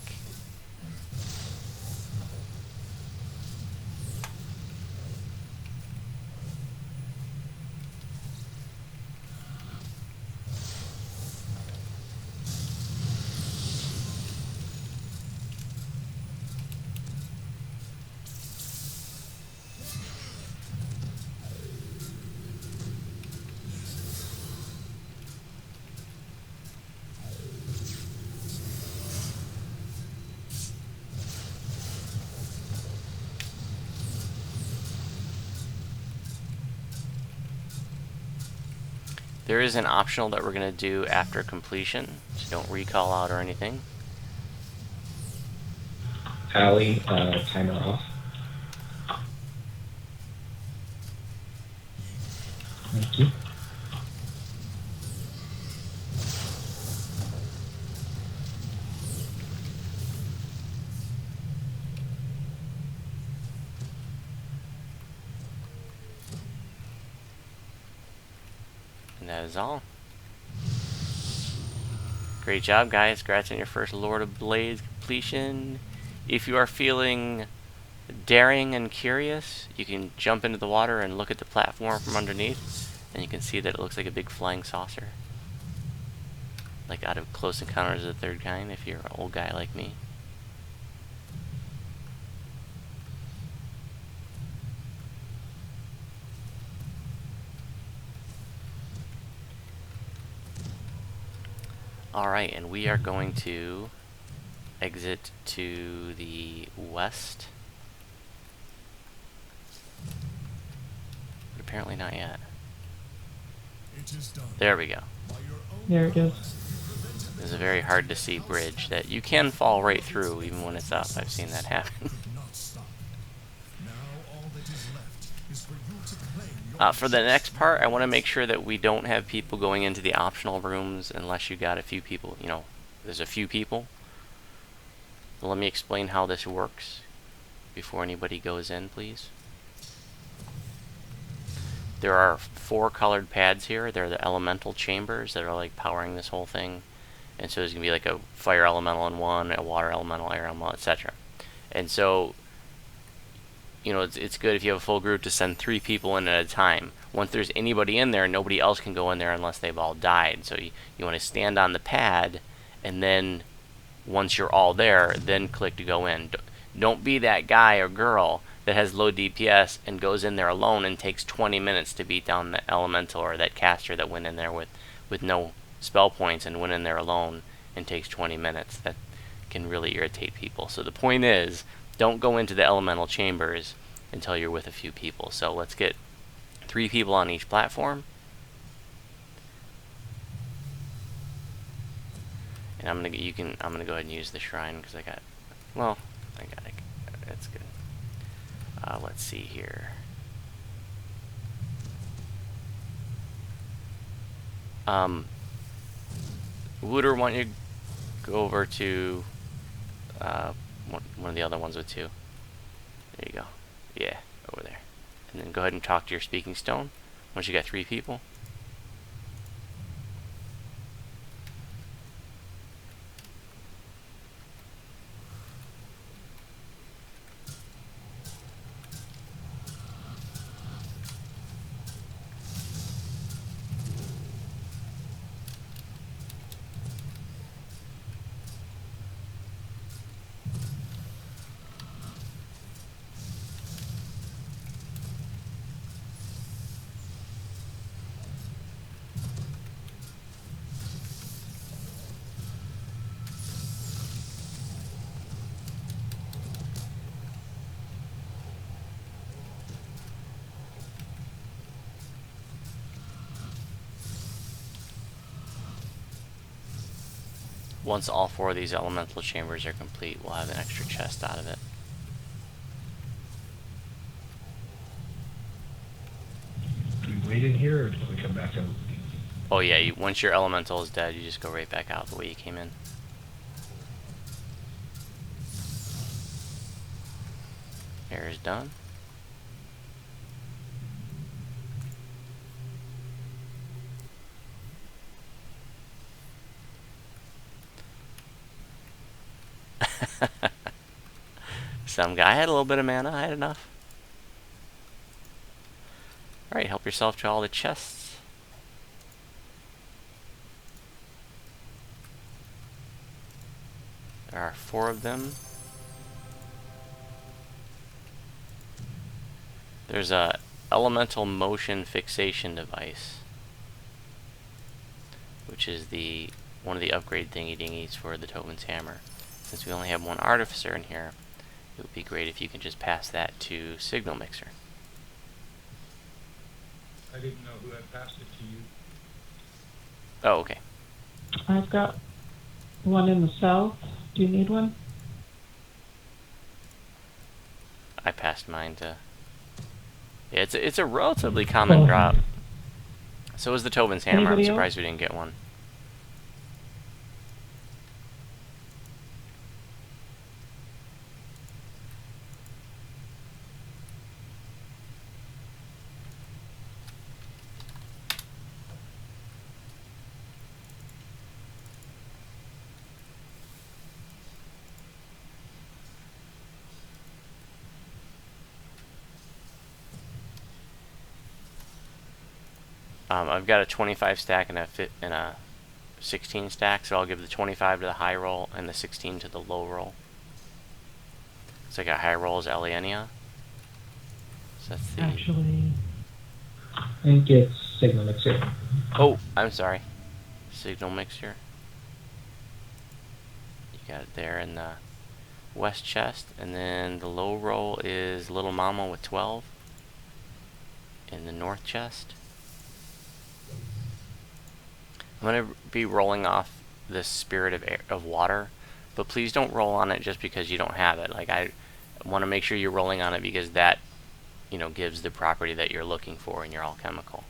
There is an optional that we're going to do after completion, so don't recall out or anything. Allie, timer off. Thank you. And that is all. Great job, guys. Congrats on your first Lord of Blades completion. If you are feeling daring and curious, you can jump into the water and look at the platform from underneath, and you can see that it looks like a big flying saucer. Like out of Close Encounters of the Third Kind, if you're an old guy like me. Alright, and we are going to exit to the west. But apparently not yet. It is done. There we go. By your own There it goes. prowess, you prevented There's a very hard to see bridge that you can fall right through even when it's up. I've seen that happen. could not stop. Now all that is left is for you to claim your For the next part, I want to make sure that we don't have people going into the optional rooms unless you got a few people, you know, there's a few people. So let me explain how this works before anybody goes in, please. There are 4 colored pads here. They're the elemental chambers that are like powering this whole thing. And so there's going to be like a fire elemental in one, a water elemental, air elemental, etc. And so, you know, it's good if you have a full group to send 3 people in at a time. Once there's anybody in there, nobody else can go in there unless they've all died. So you want to stand on the pad, and then once you're all there, then click to go in. Don't be that guy or girl that has low DPS and goes in there alone and takes 20 minutes to beat down the elemental or that caster that went in there with no spell points and went in there alone and takes 20 minutes. That can really irritate people. So the point is, don't go into the elemental chambers until you're with a few people. So let's get 3 people on each platform. And I'm gonna go ahead and use the shrine because I got it. That's good. Let's see here. Wooter, why don't you go over to one of the other ones with 2. There you go. Yeah, over there. And then go ahead and talk to your speaking stone once you got 3 people. Once all 4 of these elemental chambers are complete, we'll have an extra chest out of it. Do we wait in here, or do we come back out? Oh yeah, once your elemental is dead, you just go right back out the way you came in. Air is done. Some guy had a little bit of mana, I had enough. Alright, help yourself to all the chests. There are 4 of them. There's a elemental motion fixation device, which is one of the upgrade thingy dingies for the Tobin's hammer. Since we only have 1 artificer in here, it would be great if you can just pass that to Signal Mixer. I didn't know who had passed it to you. Oh, okay. I've got one in the south. Do you need one? I passed mine to... Yeah, it's a relatively common drop. So is the Tobin's hammer. Anybody I'm surprised else? we didn't get one. I've got a 25 stack and a 16 stack, so I'll give the 25 to the high roll and the 16 to the low roll. So I got high roll as Alienia. So that's the... Actually, I think it's Signal Mixer. Oh, I'm sorry. Signal Mixer. got it there in the west chest, and then the low roll is Little Mama with 12 in the north chest. I'm going to be rolling off this Spirit of Water, but please don't roll on it just because you don't have it. Like, I want to make sure you're rolling on it because that, you know, gives the property that you're looking for in your alchemical.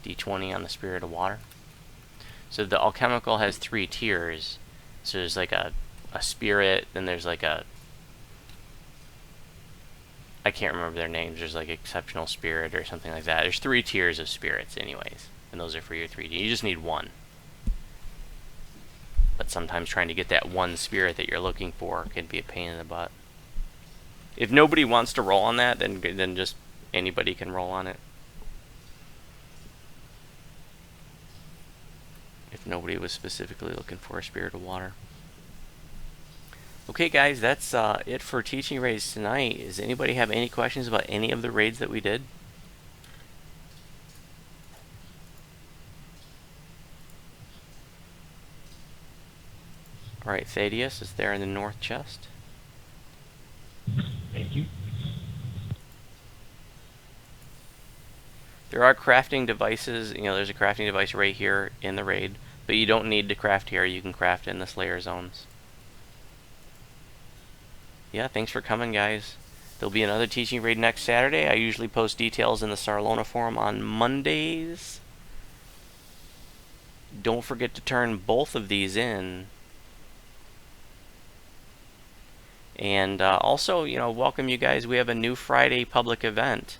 D20 on the Spirit of Water. So the alchemical has 3 tiers. So there's like a spirit, then there's like a, I can't remember their names. There's like exceptional spirit or something like that. There's 3 tiers of spirits anyways, and those are for your 3D. You just need one. But sometimes trying to get that one spirit that you're looking for can be a pain in the butt. If nobody wants to roll on that, then just anybody can roll on it. If nobody was specifically looking for a Spirit of Water. Okay guys, that's it for teaching raids tonight. Does anybody have any questions about any of the raids that we did? Alright, Thaddeus is there in the north chest. Thank you. There are crafting devices. You know, there's a crafting device right here in the raid, but you don't need to craft here. You can craft in the Slayer zones. Yeah, thanks for coming, guys. There'll be another teaching raid next Saturday. I usually post details in the Sarlona forum on Mondays. Don't forget to turn both of these in. And also, you know, welcome you guys. We have a new Friday public event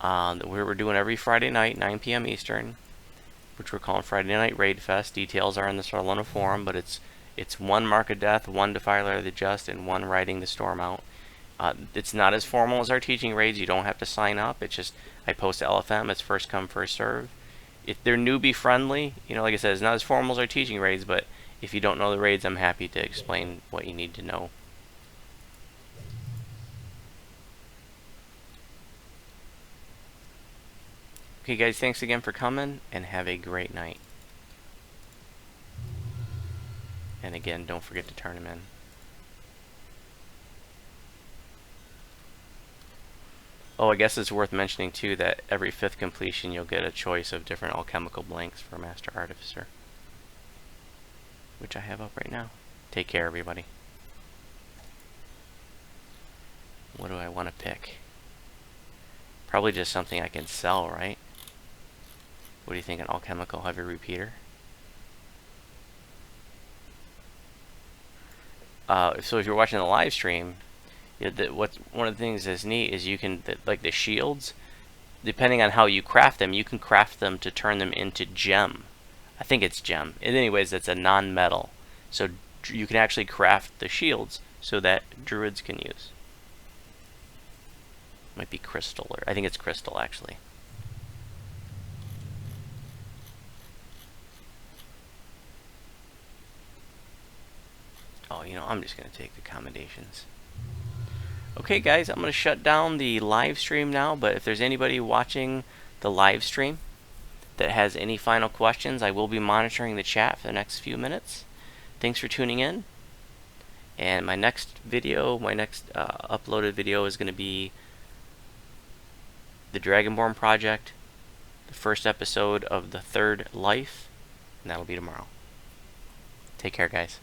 that we're doing every Friday night, 9 p.m. Eastern, which we're calling Friday Night Raid Fest. Details are in the Sarlona forum, but it's 1 Mark of Death, 1 Defiler of the Just, and 1 Riding the Storm out. It's not as formal as our teaching raids. You don't have to sign up. It's just, I post to LFM. It's first come, first serve. If they're newbie friendly, you know, like I said, it's not as formal as our teaching raids, but if you don't know the raids, I'm happy to explain what you need to know. Okay guys, thanks again for coming, and have a great night. And again, don't forget to turn them in. Oh, I guess it's worth mentioning too that every 5th completion you'll get a choice of different alchemical blanks for Master Artificer, which I have up right now. Take care, everybody. What do I want to pick? Probably just something I can sell, right? What do you think, an alchemical heavy repeater? So if you're watching the live stream, you know, one of the things that's neat is you can, like the shields, depending on how you craft them, you can craft them to turn them into gem. I think it's gem. And anyways, that's a non-metal. So you can actually craft the shields so that druids can use. Might be crystal, or I think it's crystal actually. Oh, you know, I'm just going to take the commendations. Okay, guys, I'm going to shut down the live stream now, but if there's anybody watching the live stream that has any final questions, I will be monitoring the chat for the next few minutes. Thanks for tuning in. And my next video, my next uploaded video is going to be the Dragonborn Project, the first episode of the 3rd Life, and that'll be tomorrow. Take care, guys.